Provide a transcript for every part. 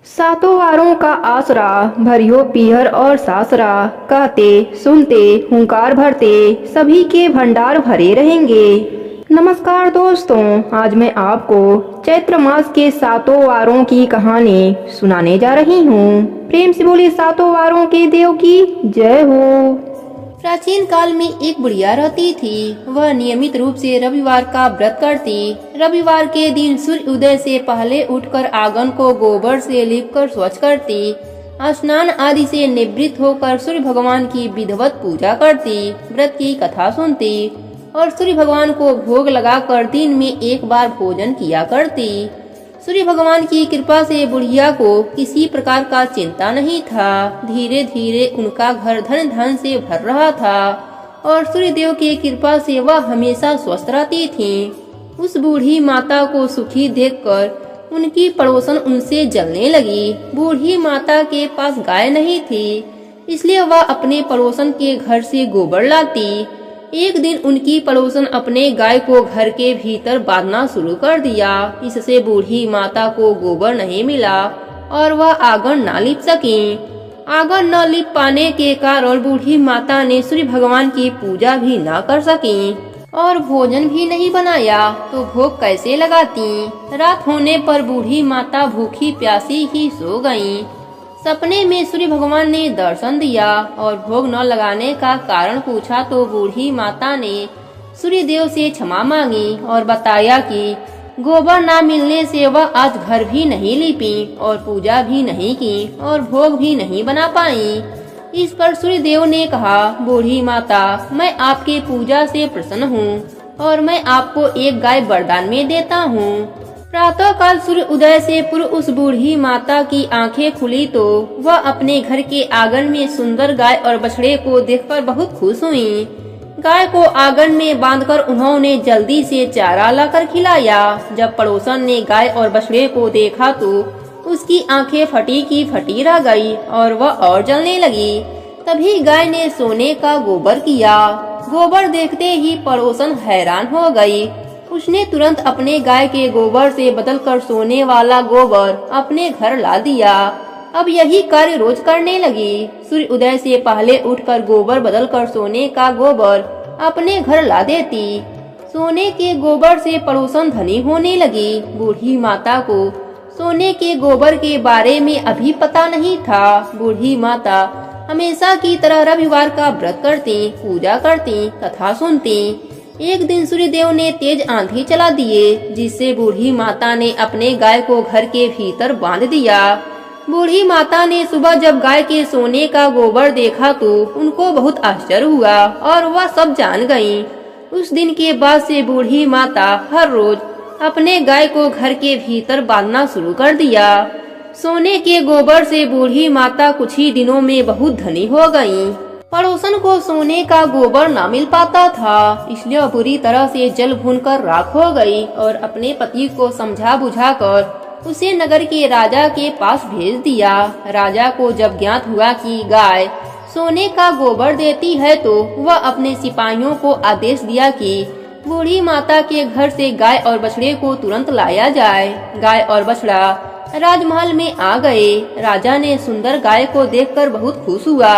सातों वारों का आसरा भरियो पीहर और सासरा, कहते सुनते हुंकार भरते सभी के भंडार भरे रहेंगे। नमस्कार दोस्तों, आज मैं आपको चैत्र मास के सातों वारों की कहानी सुनाने जा रही हूँ। प्रेम से बोलिए सातों वारों के देव की जय हो। प्राचीन काल में एक बुढ़िया रहती थी। वह नियमित रूप से रविवार का व्रत करती। रविवार के दिन सूर्य उदय से पहले उठकर आंगन को गोबर से लीपकर स्वच्छ करती। स्नान आदि से निवृत्त होकर सूर्य भगवान की विधिवत पूजा करती, व्रत की कथा सुनती और सूर्य भगवान को भोग लगाकर दिन में एक बार भोजन किया करती। सूर्य भगवान की कृपा से बुढ़िया को किसी प्रकार का चिंता नहीं था। धीरे धीरे उनका घर धन धन से भर रहा था और सूर्य देव की कृपा से वह हमेशा स्वस्थ रहती थी। उस बूढ़ी माता को सुखी देखकर उनकी पड़ोसन उनसे जलने लगी। बूढ़ी माता के पास गाय नहीं थी, इसलिए वह अपने पड़ोसन के घर से गोबर लाती। एक दिन उनकी पड़ोसन अपने गाय को घर के भीतर बांधना शुरू कर दिया। इससे बूढ़ी माता को गोबर नहीं मिला और वह आंगन न लीप सकी। आंगन न लीप पाने के कारण बूढ़ी माता ने सूर्य भगवान की पूजा भी न कर सकी और भोजन भी नहीं बनाया तो भोग कैसे लगाती। रात होने पर बूढ़ी माता भूखी प्यासी ही सो गईं। सपने में सूर्य भगवान ने दर्शन दिया और भोग न लगाने का कारण पूछा तो बूढ़ी माता ने सूर्य देव से क्षमा मांगी और बताया कि गोबर न मिलने से वह आज घर भी नहीं लीपी और पूजा भी नहीं की और भोग भी नहीं बना पाई। इस पर सूर्य देव ने कहा, बूढ़ी माता, मैं आपके पूजा से प्रसन्न हूँ और मैं आपको एक गाय वरदान में देता हूँ। प्रातः काल सूर्य उदय से पूर्व उस बूढ़ी माता की आंखें खुली तो वह अपने घर के आंगन में सुंदर गाय और बछड़े को देखकर बहुत खुश हुई। गाय को आंगन में बांधकर उन्होंने जल्दी से चारा लाकर खिलाया। जब पड़ोसन ने गाय और बछड़े को देखा तो उसकी आंखें फटी की फटी रह गई और वह और जलने लगी। तभी गाय ने सोने का गोबर किया। गोबर देखते ही पड़ोसन हैरान हो गई। उसने तुरंत अपने गाय के गोबर से बदलकर सोने वाला गोबर अपने घर ला दिया। अब यही कार्य रोज करने लगी। सूर्य उदय से पहले उठकर गोबर बदलकर सोने का गोबर अपने घर ला देती। सोने के गोबर से पड़ोसन धनी होने लगी। बूढ़ी माता को सोने के गोबर के बारे में अभी पता नहीं था। बूढ़ी माता हमेशा की तरह रविवार का व्रत करती, पूजा करती, कथा सुनती। एक दिन सूर्य देव ने तेज आंधी चला दिए, जिससे बूढ़ी माता ने अपने गाय को घर के भीतर बांध दिया। बूढ़ी माता ने सुबह जब गाय के सोने का गोबर देखा तो उनको बहुत आश्चर्य हुआ और वह सब जान गईं। उस दिन के बाद से बूढ़ी माता हर रोज अपने गाय को घर के भीतर बांधना शुरू कर दिया। सोने के गोबर से बूढ़ी माता कुछ ही दिनों में बहुत धनी हो गईं। पड़ोसन को सोने का गोबर न मिल पाता था, इसलिए बुरी तरह से जल भूनकर राख हो गई और अपने पति को समझा बुझाकर उसे नगर के राजा के पास भेज दिया। राजा को जब ज्ञात हुआ कि गाय सोने का गोबर देती है तो वह अपने सिपाहियों को आदेश दिया कि बूढ़ी माता के घर से गाय और बछड़े को तुरंत लाया जाए। गाय और बछड़ा राजमहल में आ गए। राजा ने सुंदर गाय को देखकर बहुत खुश हुआ।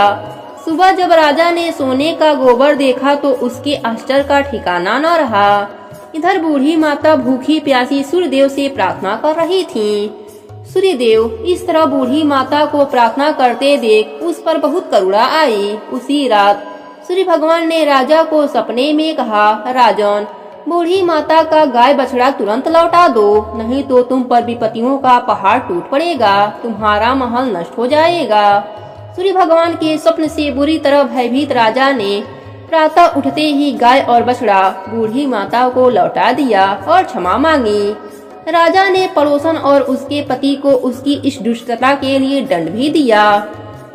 सुबह जब राजा ने सोने का गोबर देखा तो उसके आश्चर्य का ठिकाना न रहा। इधर बूढ़ी माता भूखी प्यासी सूर्य देव से प्रार्थना कर रही थी। सूर्य देव इस तरह बूढ़ी माता को प्रार्थना करते देख उस पर बहुत करुणा आई। उसी रात सूर्य भगवान ने राजा को सपने में कहा, राजन, बूढ़ी माता का गाय बछड़ा तुरंत लौटा दो, नहीं तो तुम पर विपत्तियों का पहाड़ टूट पड़ेगा, तुम्हारा महल नष्ट हो जाएगा। सूर्य भगवान के स्वप्न से बुरी तरह भयभीत राजा ने प्रातः उठते ही गाय और बछड़ा बूढ़ी माता को लौटा दिया और क्षमा मांगी। राजा ने पड़ोसन और उसके पति को उसकी इस दुष्टता के लिए दंड भी दिया।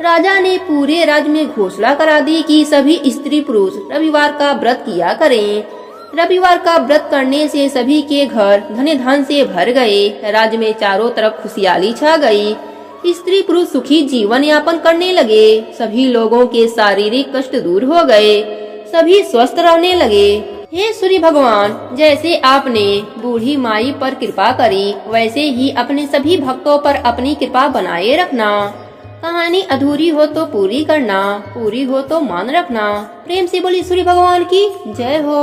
राजा ने पूरे राज्य में घोषणा करा दी कि सभी स्त्री पुरुष रविवार का व्रत किया करें। रविवार का व्रत करने से सभी के घर धन धन से भर गए। राज्य में चारों तरफ खुशहाली छा गई। स्त्री पुरुष सुखी जीवन यापन करने लगे। सभी लोगों के शारीरिक कष्ट दूर हो गए। सभी स्वस्थ रहने लगे। हे सूर्य भगवान, जैसे आपने बूढ़ी माई पर कृपा करी, वैसे ही अपने सभी भक्तों पर अपनी कृपा बनाए रखना। कहानी अधूरी हो तो पूरी करना, पूरी हो तो मान रखना। प्रेम से बोली सूर्य भगवान की जय हो।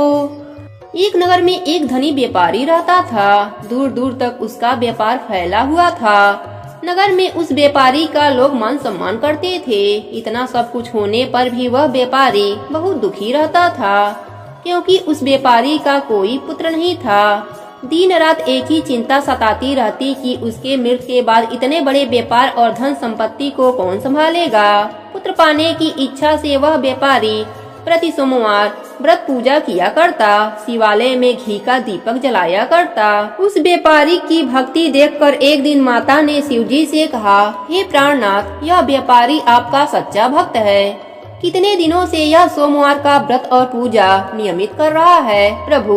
एक नगर में एक धनी व्यापारी रहता था। दूर दूर तक उसका व्यापार फैला हुआ था। नगर में उस व्यापारी का लोग मान सम्मान करते थे। इतना सब कुछ होने पर भी वह व्यापारी बहुत दुखी रहता था, क्योंकि उस व्यापारी का कोई पुत्र नहीं था। दिन रात एक ही चिंता सताती रहती कि उसके मृत्यु के बाद इतने बड़े व्यापार और धन संपत्ति को कौन संभालेगा। पुत्र पाने की इच्छा से वह व्यापारी प्रति सोमवार व्रत पूजा किया करता, शिवालय में घी का दीपक जलाया करता। उस व्यापारी की भक्ति देखकर एक दिन माता ने शिवजी से कहा, हे प्राणनाथ, यह व्यापारी आपका सच्चा भक्त है। कितने दिनों से यह सोमवार का व्रत और पूजा नियमित कर रहा है। प्रभु,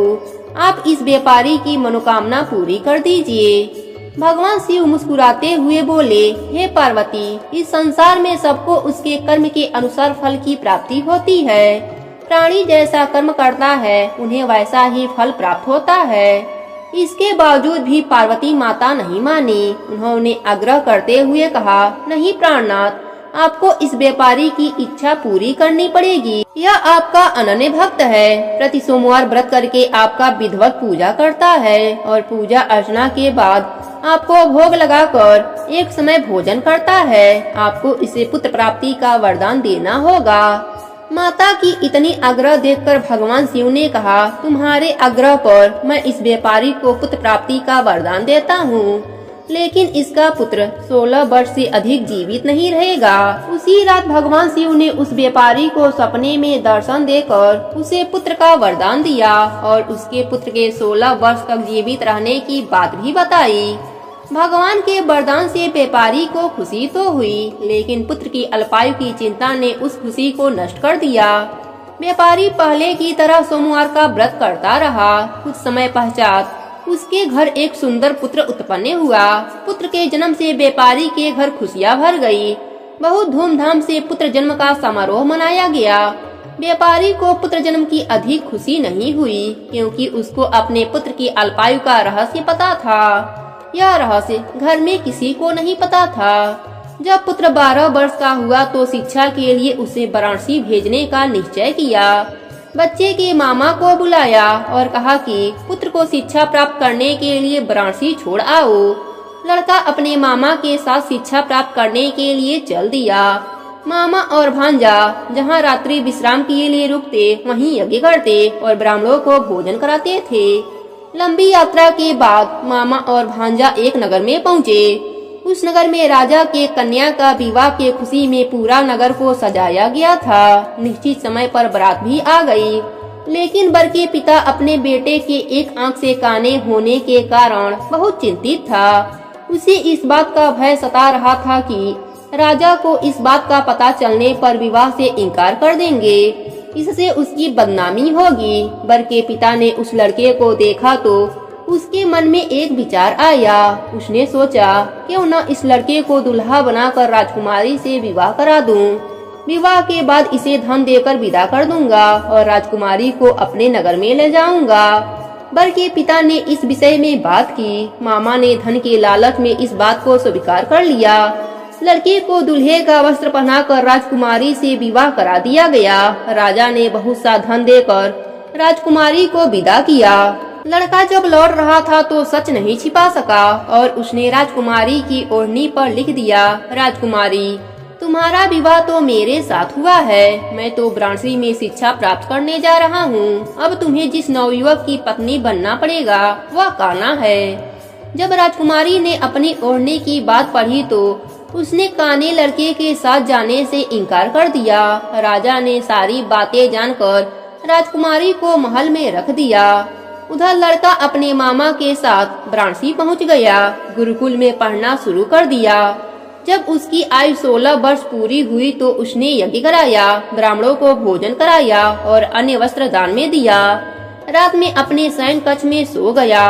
आप इस व्यापारी की मनोकामना पूरी कर दीजिए। भगवान शिव मुस्कुराते हुए बोले, हे पार्वती, इस संसार में सबको उसके कर्म के अनुसार फल की प्राप्ति होती है। प्राणी जैसा कर्म करता है, उन्हें वैसा ही फल प्राप्त होता है। इसके बावजूद भी पार्वती माता नहीं मानी। उन्होंने आग्रह करते हुए कहा, नहीं प्राणनाथ, आपको इस व्यापारी की इच्छा पूरी करनी पड़ेगी। यह आपका अनन्य भक्त है। प्रति सोमवार व्रत करके आपका विधिवत पूजा करता है और पूजा अर्चना के बाद आपको भोग लगाकर एक समय भोजन करता है। आपको इसे पुत्र प्राप्ति का वरदान देना होगा। माता की इतनी आग्रह देखकर भगवान शिव ने कहा, तुम्हारे आग्रह पर मैं इस व्यापारी को पुत्र प्राप्ति का वरदान देता हूँ, लेकिन इसका पुत्र 16 वर्ष से अधिक जीवित नहीं रहेगा। उसी रात भगवान शिव ने उस व्यापारी को सपने में दर्शन देकर उसे पुत्र का वरदान दिया और उसके पुत्र के 16 वर्ष तक जीवित रहने की बात भी बताई। भगवान के वरदान से व्यापारी को खुशी तो हुई, लेकिन पुत्र की अल्पायु की चिंता ने उस खुशी को नष्ट कर दिया। व्यापारी पहले की तरह सोमवार का व्रत करता रहा। कुछ समय पश्चात उसके घर एक सुंदर पुत्र उत्पन्न हुआ। पुत्र के जन्म से व्यापारी के घर खुशियां भर गई। बहुत धूमधाम से पुत्र जन्म का समारोह मनाया गया। व्यापारी को पुत्र जन्म की अधिक खुशी नहीं हुई, क्योंकि उसको अपने पुत्र की अल्पायु का रहस्य पता था। यह रहस्य घर में किसी को नहीं पता था। जब पुत्र 12 वर्ष का हुआ तो शिक्षा के लिए उसे वाराणसी भेजने का निश्चय किया। बच्चे के मामा को बुलाया और कहा कि पुत्र को शिक्षा प्राप्त करने के लिए वाराणसी छोड़ आओ। लड़का अपने मामा के साथ शिक्षा प्राप्त करने के लिए चल दिया। मामा और भांजा जहां रात्रि विश्राम के लिए रुकते, वहीं यज्ञ करते और ब्राह्मणों को भोजन कराते थे। लंबी यात्रा के बाद मामा और भांजा एक नगर में पहुँचे। उस नगर में राजा के कन्या का विवाह के खुशी में पूरा नगर को सजाया गया था। निश्चित समय पर बारात भी आ गई, लेकिन वर के पिता अपने बेटे के एक आंख से काने होने के कारण बहुत चिंतित था। उसे इस बात का भय सता रहा था कि राजा को इस बात का पता चलने पर विवाह से इनकार कर देंगे। इससे उसकी बदनामी होगी। वर के पिता ने उस लड़के को देखा तो उसके मन में एक विचार आया। उसने सोचा, क्यों न इस लड़के को दुल्हा बनाकर राजकुमारी से विवाह करा दूं। विवाह के बाद इसे धन देकर विदा कर दूंगा और राजकुमारी को अपने नगर में ले जाऊंगा। वर के पिता ने इस विषय में बात की। मामा ने धन के लालच में इस बात को स्वीकार कर लिया। लड़के को दूल्हे का वस्त्र पहनाकर राजकुमारी से विवाह करा दिया गया। राजा ने बहुत सा धन देकर राजकुमारी को विदा किया। लड़का जब लौट रहा था तो सच नहीं छिपा सका और उसने राजकुमारी की ओढ़नी पर लिख दिया, राजकुमारी, तुम्हारा विवाह तो मेरे साथ हुआ है। मैं तो वाराणसी में शिक्षा प्राप्त करने जा रहा हूँ। अब तुम्हें जिस नवयुवक की पत्नी बनना पड़ेगा वह कान्हा है। जब राजकुमारी ने अपनी ओढ़ने की बात पढ़ी तो उसने काने लड़के के साथ जाने से इनकार कर दिया। राजा ने सारी बातें जानकर राजकुमारी को महल में रख दिया। उधर लड़का अपने मामा के साथ वाराणसी पहुंच गया। गुरुकुल में पढ़ना शुरू कर दिया। जब उसकी आयु 16 वर्ष पूरी हुई तो उसने यज्ञ कराया, ब्राह्मणों को भोजन कराया और अन्य वस्त्र दान में दिया। रात में अपने शयन कक्ष में सो गया।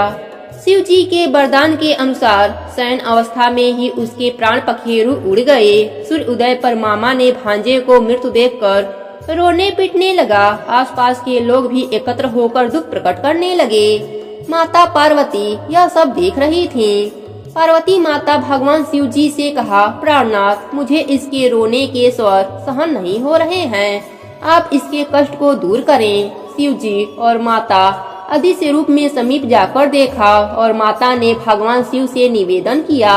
शिव जी के वरदान के अनुसार शयन अवस्था में ही उसके प्राण पखेरु उड़ गए। सूर्य उदय पर मामा ने भांजे को मृत्यु देखकर रोने पीटने लगा। आसपास के लोग भी एकत्र होकर दुख प्रकट करने लगे। माता पार्वती यह सब देख रही थीं। पार्वती माता भगवान शिव जी से कहा, प्राणनाथ, मुझे इसके रोने के स्वर सहन नहीं हो रहे हैं, आप इसके कष्ट को दूर करें। शिव जी और माता अदृश्य रूप में समीप जाकर देखा और माता ने भगवान शिव से निवेदन किया,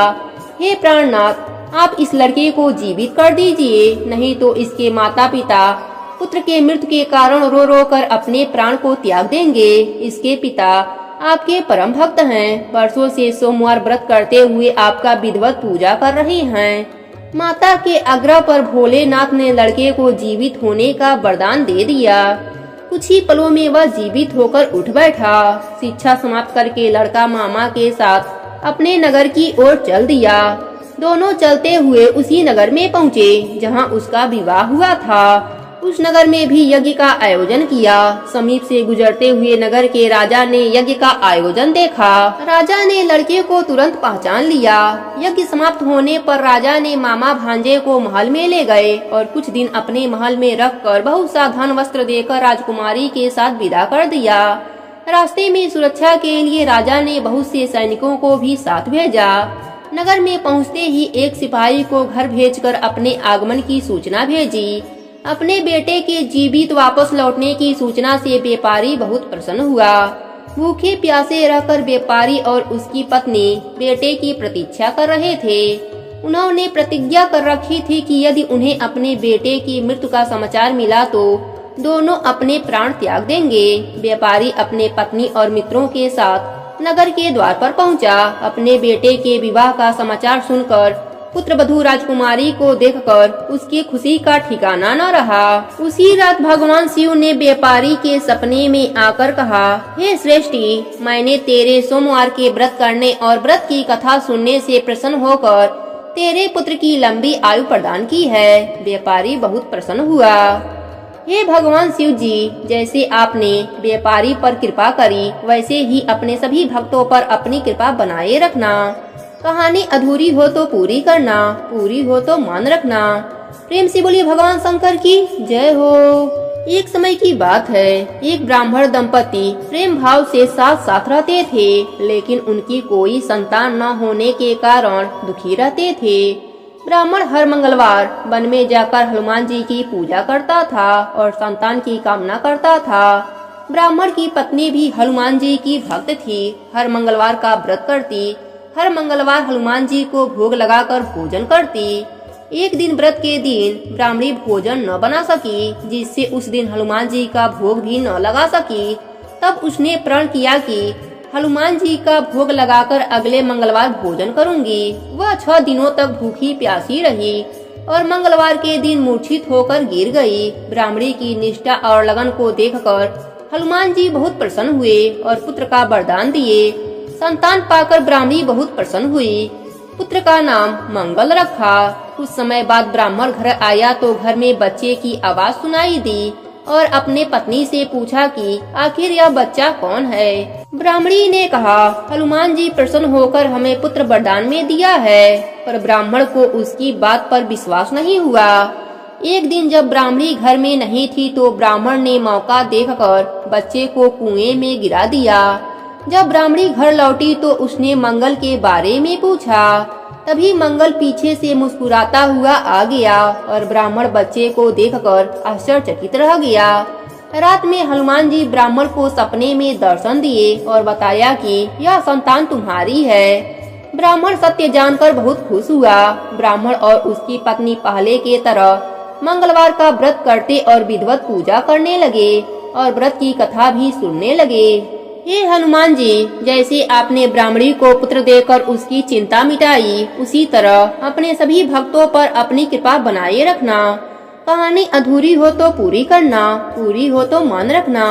हे प्राणनाथ, आप इस लड़के को जीवित कर दीजिए, नहीं तो इसके माता पिता पुत्र के मृत्यु के कारण रो रो कर अपने प्राण को त्याग देंगे। इसके पिता आपके परम भक्त हैं, वर्षों से सोमवार व्रत करते हुए आपका विधिवत पूजा कर रहे हैं। माता के आग्रह पर भोलेनाथ ने लड़के को जीवित होने का वरदान दे दिया। कुछ ही पलों में वह जीवित होकर उठ बैठा। शिक्षा समाप्त करके लड़का मामा के साथ अपने नगर की ओर चल दिया। दोनों चलते हुए उसी नगर में पहुँचे जहाँ उसका विवाह हुआ था। उस नगर में भी यज्ञ का आयोजन किया। समीप से गुजरते हुए नगर के राजा ने यज्ञ का आयोजन देखा। राजा ने लड़के को तुरंत पहचान लिया। यज्ञ समाप्त होने पर राजा ने मामा भांजे को महल में ले गए और कुछ दिन अपने महल में रखकर बहुत सा धन वस्त्र देकर राजकुमारी के साथ विदा कर दिया। रास्ते में सुरक्षा के लिए राजा ने बहुत से सैनिकों को भी साथ भेजा। नगर में पहुँचते ही एक सिपाही को घर भेजकर अपने आगमन की सूचना भेजी। अपने बेटे के जीवित वापस लौटने की सूचना से व्यापारी बहुत प्रसन्न हुआ। भूखे प्यासे रहकर व्यापारी और उसकी पत्नी बेटे की प्रतीक्षा कर रहे थे। उन्होंने प्रतिज्ञा कर रखी थी कि यदि उन्हें अपने बेटे की मृत्यु का समाचार मिला तो दोनों अपने प्राण त्याग देंगे। व्यापारी अपने पत्नी और मित्रों के साथ नगर के द्वार पर पहुंचा। अपने बेटे के विवाह का समाचार सुनकर पुत्रवधू राजकुमारी को देखकर उसकी खुशी का ठिकाना न रहा। उसी रात भगवान शिव ने व्यापारी के सपने में आकर कहा, हे श्रेष्ठी, मैंने तेरे सोमवार के व्रत करने और व्रत की कथा सुनने से प्रसन्न होकर तेरे पुत्र की लंबी आयु प्रदान की है। व्यापारी बहुत प्रसन्न हुआ। हे भगवान शिव जी, जैसे आपने व्यापारी पर कृपा करी वैसे ही अपने सभी भक्तों पर अपनी कृपा बनाए रखना। कहानी अधूरी हो तो पूरी करना, पूरी हो तो मान रखना। प्रेम से बोलिए भगवान शंकर की जय हो। एक समय की बात है, एक ब्राह्मण दंपति प्रेम भाव से साथ साथ रहते थे, लेकिन उनकी कोई संतान न होने के कारण दुखी रहते थे। ब्राह्मण हर मंगलवार वन में जाकर हनुमान जी की पूजा करता था और संतान की कामना करता था। ब्राह्मण की पत्नी भी हनुमान जी की भक्त थी। हर मंगलवार का व्रत करती, हर मंगलवार हनुमान जी को भोग लगाकर भोजन करती। एक दिन व्रत के दिन ब्राह्मणी भोजन न बना सकी, जिससे उस दिन हनुमान जी का भोग भी न लगा सकी। तब उसने प्रण किया कि हनुमान जी का भोग लगाकर अगले मंगलवार भोजन करूंगी। वह 6 दिनों तक भूखी प्यासी रही और मंगलवार के दिन मूर्छित होकर गिर गई। ब्राह्मणी की निष्ठा और लगन को देखकर हनुमान जी बहुत प्रसन्न हुए और पुत्र का वरदान दिए। संतान पाकर ब्राह्मणी बहुत प्रसन्न हुई। पुत्र का नाम मंगल रखा। कुछ समय बाद ब्राह्मण घर आया तो घर में बच्चे की आवाज सुनाई दी और अपने पत्नी से पूछा कि आखिर यह बच्चा कौन है। ब्राह्मणी ने कहा, हनुमान जी प्रसन्न होकर हमें पुत्र वरदान में दिया है। पर ब्राह्मण को उसकी बात पर विश्वास नहीं हुआ। एक दिन जब ब्राह्मणी घर में नहीं थी तो ब्राह्मण ने मौका देखकर बच्चे को कुएं में गिरा दिया। जब ब्राह्मणी घर लौटी तो उसने मंगल के बारे में पूछा। तभी मंगल पीछे से मुस्कुराता हुआ आ गया और ब्राह्मण बच्चे को देखकर आश्चर्यचकित रह गया। रात में हनुमान जी ब्राह्मण को सपने में दर्शन दिए और बताया कि यह संतान तुम्हारी है। ब्राह्मण सत्य जानकर बहुत खुश हुआ। ब्राह्मण और उसकी पत्नी पहले के तरह मंगलवार का व्रत करते और विधिवत पूजा करने लगे और व्रत की कथा भी सुनने लगे। हे हनुमान जी, जैसे आपने ब्राह्मणी को पुत्र देकर उसकी चिंता मिटाई, उसी तरह अपने सभी भक्तों पर अपनी कृपा बनाए रखना। कहानी अधूरी हो तो पूरी करना, पूरी हो तो मान रखना।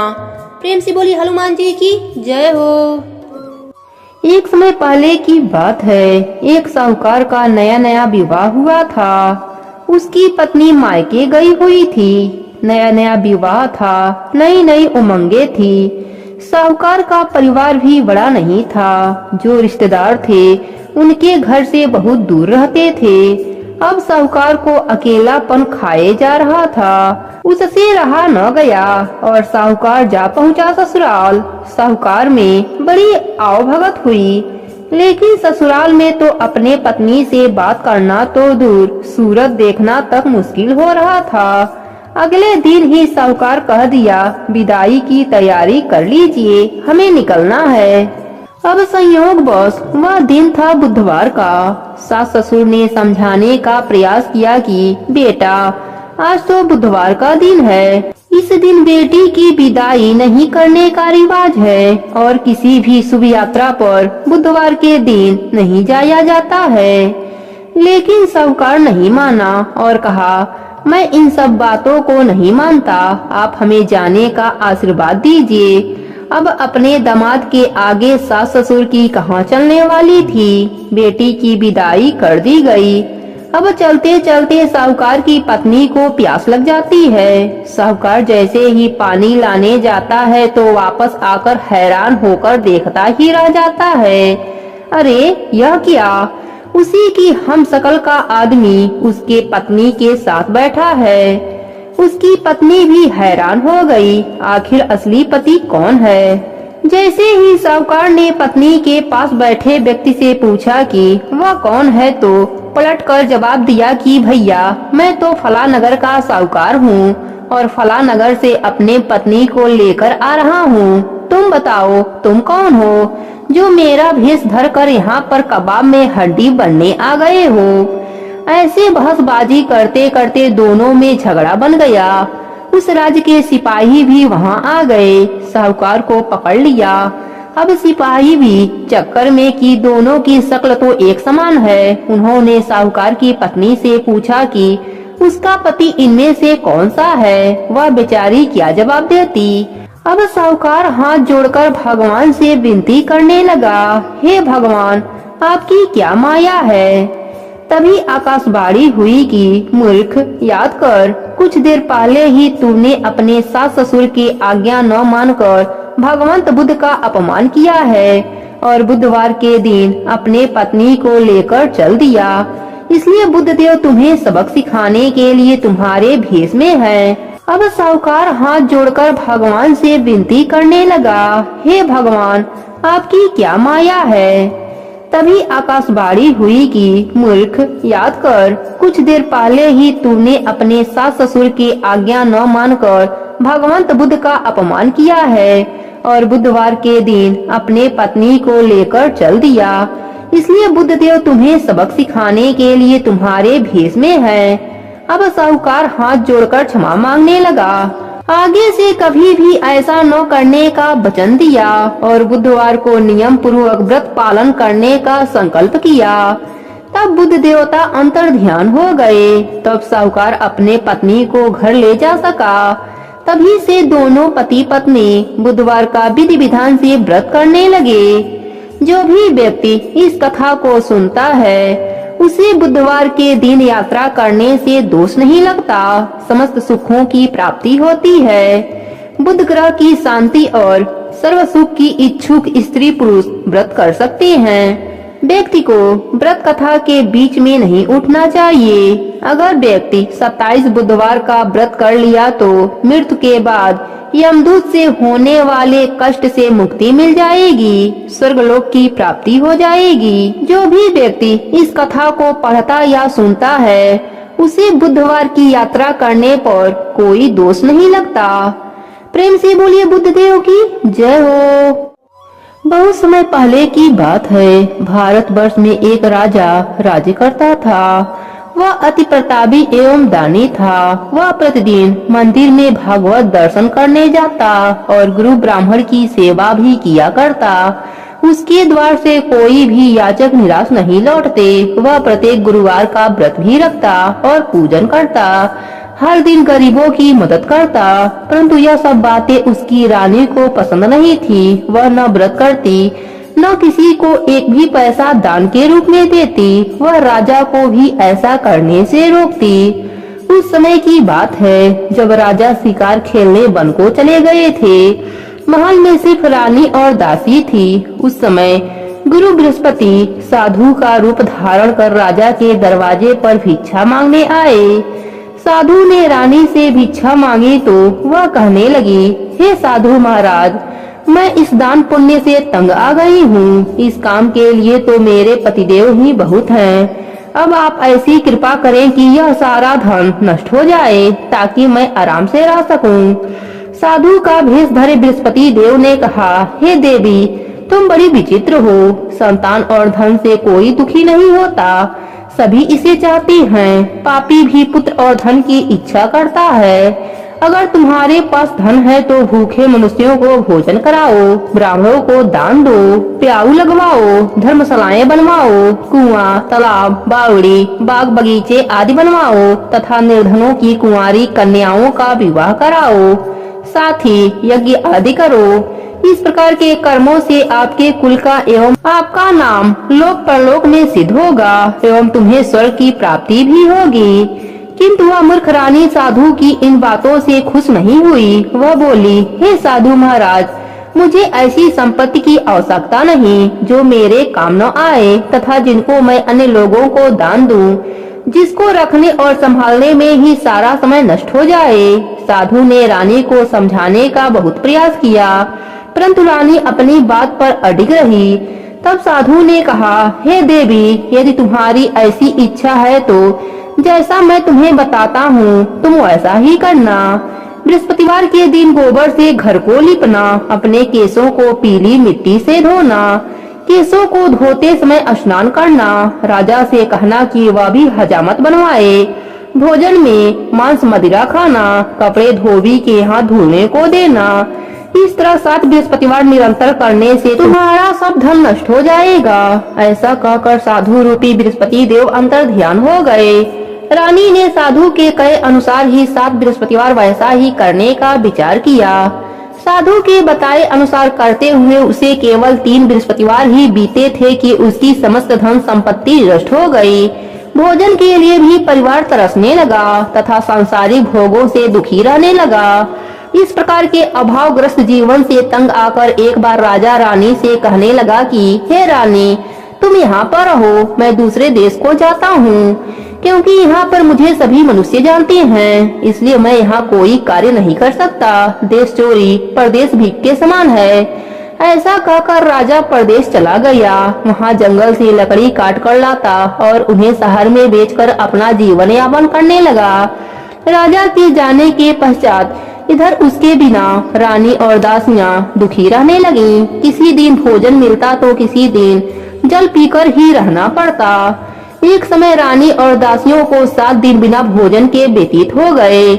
प्रेम से बोली हनुमान जी की जय हो। एक समय पहले की बात है, एक साहूकार का नया नया विवाह हुआ था। उसकी पत्नी मायके गई हुई थी। नया नया विवाह था, नई नई उमंगे थी। साहूकार का परिवार भी बड़ा नहीं था। जो रिश्तेदार थे उनके घर से बहुत दूर रहते थे। अब साहूकार को अकेलापन खाए जा रहा था। उससे रहा न गया और साहूकार जा पहुंचा ससुराल। साहूकार में बड़ी आवभगत हुई, लेकिन ससुराल में तो अपने पत्नी से बात करना तो दूर, सूरत देखना तक मुश्किल हो रहा था। अगले दिन ही साहूकार कह दिया, विदाई की तैयारी कर लीजिए, हमें निकलना है। अब संयोगवश वह दिन था बुधवार का। सास ससुर ने समझाने का प्रयास किया कि बेटा, आज तो बुधवार का दिन है, इस दिन बेटी की विदाई नहीं करने का रिवाज है और किसी भी शुभ यात्रा पर बुधवार के दिन नहीं जाया जाता है। लेकिन साहूकार नहीं माना और कहा, मैं इन सब बातों को नहीं मानता, आप हमें जाने का आशीर्वाद दीजिए। अब अपने दामाद के आगे सास ससुर की कहाँ चलने वाली थी। बेटी की विदाई कर दी गई। अब चलते चलते साहूकार की पत्नी को प्यास लग जाती है। साहूकार जैसे ही पानी लाने जाता है तो वापस आकर हैरान होकर देखता ही रह जाता है। अरे यह क्या, उसी की हमशक्ल का आदमी उसके पत्नी के साथ बैठा है। उसकी पत्नी भी हैरान हो गई, आखिर असली पति कौन है। जैसे ही साहूकार ने पत्नी के पास बैठे व्यक्ति से पूछा कि वह कौन है, तो पलटकर जवाब दिया कि भैया, मैं तो फला नगर का साहूकार हूँ और फला नगर से अपने पत्नी को लेकर आ रहा हूँ। तुम बताओ, तुम कौन हो जो मेरा भेष धर कर यहाँ पर कबाब में हड्डी बनने आ गए हो। ऐसे बहसबाजी करते करते दोनों में झगड़ा बन गया। उस राज्य के सिपाही भी वहाँ आ गए, साहूकार को पकड़ लिया। अब सिपाही भी चक्कर में कि दोनों की शक्ल तो एक समान है। उन्होंने साहूकार की पत्नी से पूछा कि उसका पति इनमें से कौन सा है। वह बेचारी क्या जवाब देती। अब साहूकार हाथ जोड़कर भगवान से विनती करने लगा, हे भगवान, आपकी क्या माया है। तभी आकाशवाणी हुई कि मूर्ख, याद कर, कुछ देर पहले ही तूने अपने सास ससुर की आज्ञा न मानकर भगवंत बुद्ध का अपमान किया है और बुधवार के दिन अपने पत्नी को लेकर चल दिया। इसलिए बुद्ध देव तुम्हें सबक सिखाने के लिए तुम्हारे भेष में है। अब साहूकार हाथ जोड़कर भगवान से विनती करने लगा, हे भगवान, आपकी क्या माया है। तभी आकाशवाणी हुई कि मूर्ख, याद कर, कुछ देर पहले ही तूने अपने सास ससुर की आज्ञा न मानकर भगवंत बुद्ध का अपमान किया है और बुधवार के दिन अपने पत्नी को लेकर चल दिया। इसलिए बुद्ध देव तुम्हें सबक सिखाने के लिए तुम्हारे भेष में है। अब साहूकार हाथ जोड़कर क्षमा मांगने लगा। आगे से कभी भी ऐसा न करने का वचन दिया और बुधवार को नियम पूर्वक व्रत पालन करने का संकल्प किया। तब बुद्ध देवता अंतर ध्यान हो गए। तब साहूकार अपने पत्नी को घर ले जा सका। तभी से दोनों पति पत्नी बुधवार का विधि विधान से व्रत करने लगे। जो भी व्यक्ति इस कथा को सुनता है उसे बुधवार के दिन यात्रा करने से दोष नहीं लगता, समस्त सुखों की प्राप्ति होती है। बुध ग्रह की शांति और सर्व सुख की इच्छुक स्त्री पुरुष व्रत कर सकते हैं। व्यक्ति को व्रत कथा के बीच में नहीं उठना चाहिए। अगर व्यक्ति 27 बुधवार का व्रत कर लिया तो मृत्यु के बाद यमदूत से होने वाले कष्ट से मुक्ति मिल जाएगी, स्वर्गलोक की प्राप्ति हो जाएगी। जो भी व्यक्ति इस कथा को पढ़ता या सुनता है उसे बुधवार की यात्रा करने पर कोई दोष नहीं लगता। प्रेम से बोलिए बुद्ध देव की जय हो। बहुत समय पहले की बात है। भारतवर्ष में एक राजा राज्य करता था। वह अति प्रतापी एवं दानी था। वह प्रतिदिन मंदिर में भागवत दर्शन करने जाता और गुरु ब्राह्मण की सेवा भी किया करता। उसके द्वार से कोई भी याचक निराश नहीं लौटते। वह प्रत्येक गुरुवार का व्रत भी रखता और पूजन करता। हर दिन गरीबों की मदद करता। परंतु यह सब बातें उसकी रानी को पसंद नहीं थी। वह न व्रत करती, न किसी को एक भी पैसा दान के रूप में देती। वह राजा को भी ऐसा करने से रोकती। उस समय की बात है जब राजा शिकार खेलने वन को चले गए थे। महल में सिर्फ रानी और दासी थी। उस समय गुरु बृहस्पति साधु का रूप धारण कर राजा के दरवाजे पर भिक्षा मांगने आए। साधु ने रानी से भिक्षा मांगी तो वह कहने लगी, हे साधु महाराज, मैं इस दान पुण्य से तंग आ गई हूँ। इस काम के लिए तो मेरे पतिदेव ही बहुत हैं। अब आप ऐसी कृपा करें कि यह सारा धन नष्ट हो जाए ताकि मैं आराम से रह सकूं। साधु का भेष धरे बृहस्पति देव ने कहा, हे देवी, तुम बड़ी विचित्र हो। संतान और धन से कोई दुखी नहीं होता, सभी इसे चाहते हैं। पापी भी पुत्र और धन की इच्छा करता है। अगर तुम्हारे पास धन है तो भूखे मनुष्यों को भोजन कराओ, ब्राह्मणों को दान दो, प्याऊ लगवाओ, धर्मशालाएं बनवाओ, कुआं, तालाब, बावड़ी, बाग बगीचे आदि बनवाओ तथा निर्धनों की कुंवारी कन्याओं का विवाह कराओ, साथ ही यज्ञ आदि करो। इस प्रकार के कर्मों से आपके कुल का एवं आपका नाम लोक परलोक में सिद्ध होगा एवं तुम्हें स्वर्ग की प्राप्ति भी होगी। किंतु वह मूर्ख रानी साधु की इन बातों से खुश नहीं हुई। वह बोली, हे साधु महाराज, मुझे ऐसी संपत्ति की आवश्यकता नहीं जो मेरे काम न आए तथा जिनको मैं अन्य लोगों को दान दूं, जिसको रखने और संभालने में ही सारा समय नष्ट हो जाए। साधु ने रानी को समझाने का बहुत प्रयास किया, परंतु रानी अपनी बात पर अडिग रही। तब साधु ने कहा, हे देवी, यदि तुम्हारी ऐसी इच्छा है तो जैसा मैं तुम्हें बताता हूँ तुम वैसा ही करना। बृहस्पतिवार के दिन गोबर से घर को लिपना, अपने केसों को पीली मिट्टी से धोना, केसों को धोते समय स्नान करना, राजा से कहना कि वह भी हजामत बनवाए, भोजन में मांस मदिरा खाना, कपड़े धोबी के हाथ धुलने को देना। इस तरह 7 बृहस्पतिवार निरंतर करने से तुम्हारा सब धन नष्ट हो जाएगा। ऐसा कहकर साधु रूपी बृहस्पति देव अंतर ध्यान हो गए। रानी ने साधु के कहे अनुसार ही 7 बृहस्पतिवार वैसा ही करने का विचार किया। साधु के बताए अनुसार करते हुए उसे केवल 3 बृहस्पतिवार ही बीते थे कि उसकी समस्त धन संपत्ति नष्ट हो गई। भोजन के लिए भी परिवार तरसने लगा तथा सांसारिक भोगों से दुखी रहने लगा। इस प्रकार के अभावग्रस्त जीवन से तंग आकर एक बार राजा रानी से कहने लगा कि हे रानी, तुम यहाँ पर रहो, मैं दूसरे देश को जाता हूँ। क्योंकि यहाँ पर मुझे सभी मनुष्य जानते हैं, इसलिए मैं यहाँ कोई कार्य नहीं कर सकता। देश चोरी परदेश भीख के समान है। ऐसा कहकर राजा परदेश चला गया। वहाँ जंगल से लकड़ी काट कर लाता और उन्हें शहर में बेचकर अपना जीवन यापन करने लगा। राजा के जाने के पश्चात इधर उसके बिना रानी और दासियां दुखी रहने लगी। किसी दिन भोजन मिलता तो किसी दिन जल पीकर ही रहना पड़ता। एक समय रानी और दासियों को 7 दिन बिना भोजन के व्यतीत हो गए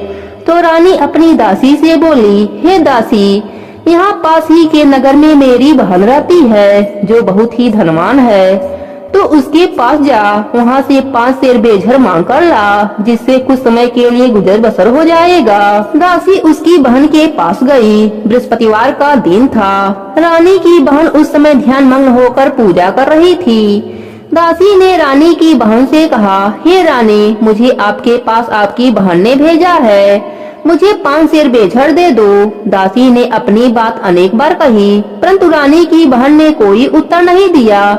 तो रानी अपनी दासी से बोली, हे दासी, यहाँ पास ही के नगर में मेरी बहन रहती है जो बहुत ही धनवान है, तो उसके पास जा, वहाँ से 5 सेर बेझर मांग कर ला, जिससे कुछ समय के लिए गुजर बसर हो जाएगा। दासी उसकी बहन के पास गई। बृहस्पतिवार का दिन था। रानी की बहन उस समय ध्यान मग्न होकर पूजा कर रही थी। दासी ने रानी की बहन से कहा, हे रानी, मुझे आपके पास आपकी बहन ने भेजा है, मुझे 5 सेर बेझर दे दो। दासी ने अपनी बात अनेक बार कही, परंतु रानी की बहन ने कोई उत्तर नहीं दिया,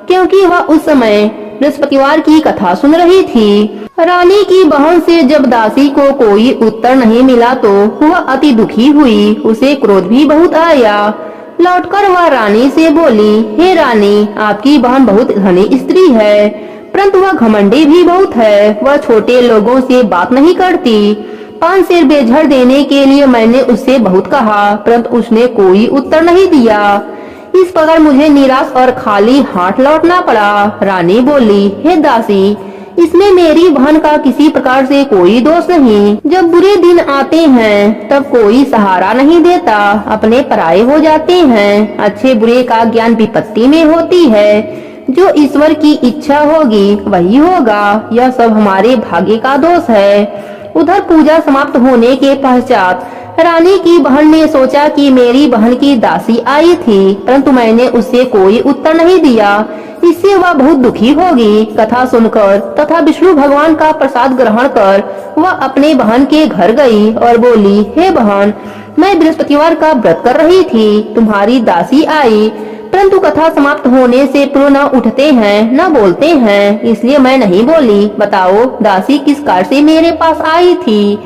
क्योंकि वह उस समय बृहस्पतिवार की कथा सुन रही थी। रानी की बहन से जब दासी को कोई उत्तर नहीं मिला तो वह अति दुखी हुई। उसे क्रोध भी बहुत आया। लौटकर वह रानी से बोली, हे रानी, आपकी बहन बहुत धनी स्त्री है, परंतु वह घमंडी भी बहुत है। वह छोटे लोगों से बात नहीं करती। 5 सेर बेझर देने के लिए मैंने उससे बहुत कहा, परंतु उसने कोई उत्तर नहीं दिया। इस प्रकार मुझे निराश और खाली हाथ लौटना पड़ा। रानी बोली, हे दासी, इसमें मेरी बहन का किसी प्रकार से कोई दोष नहीं। जब बुरे दिन आते हैं तब कोई सहारा नहीं देता, अपने पराये हो जाते हैं। अच्छे बुरे का ज्ञान विपत्ति में होती है। जो ईश्वर की इच्छा होगी वही होगा। यह सब हमारे भाग्य का दोष है। उधर पूजा समाप्त होने के पश्चात रानी की बहन ने सोचा कि मेरी बहन की दासी आई थी, परंतु मैंने उससे कोई उत्तर नहीं दिया, इससे वह बहुत दुखी होगी। कथा सुनकर तथा विष्णु भगवान का प्रसाद ग्रहण कर वह अपने बहन के घर गई और बोली, हे बहन, मैं बृहस्पतिवार का व्रत कर रही थी, तुम्हारी दासी आई, परंतु कथा समाप्त होने से पूर्व न उठते हैं न बोलते हैं, इसलिए मैं नहीं बोली। बताओ दासी किस कार से मेरे पास आई थी?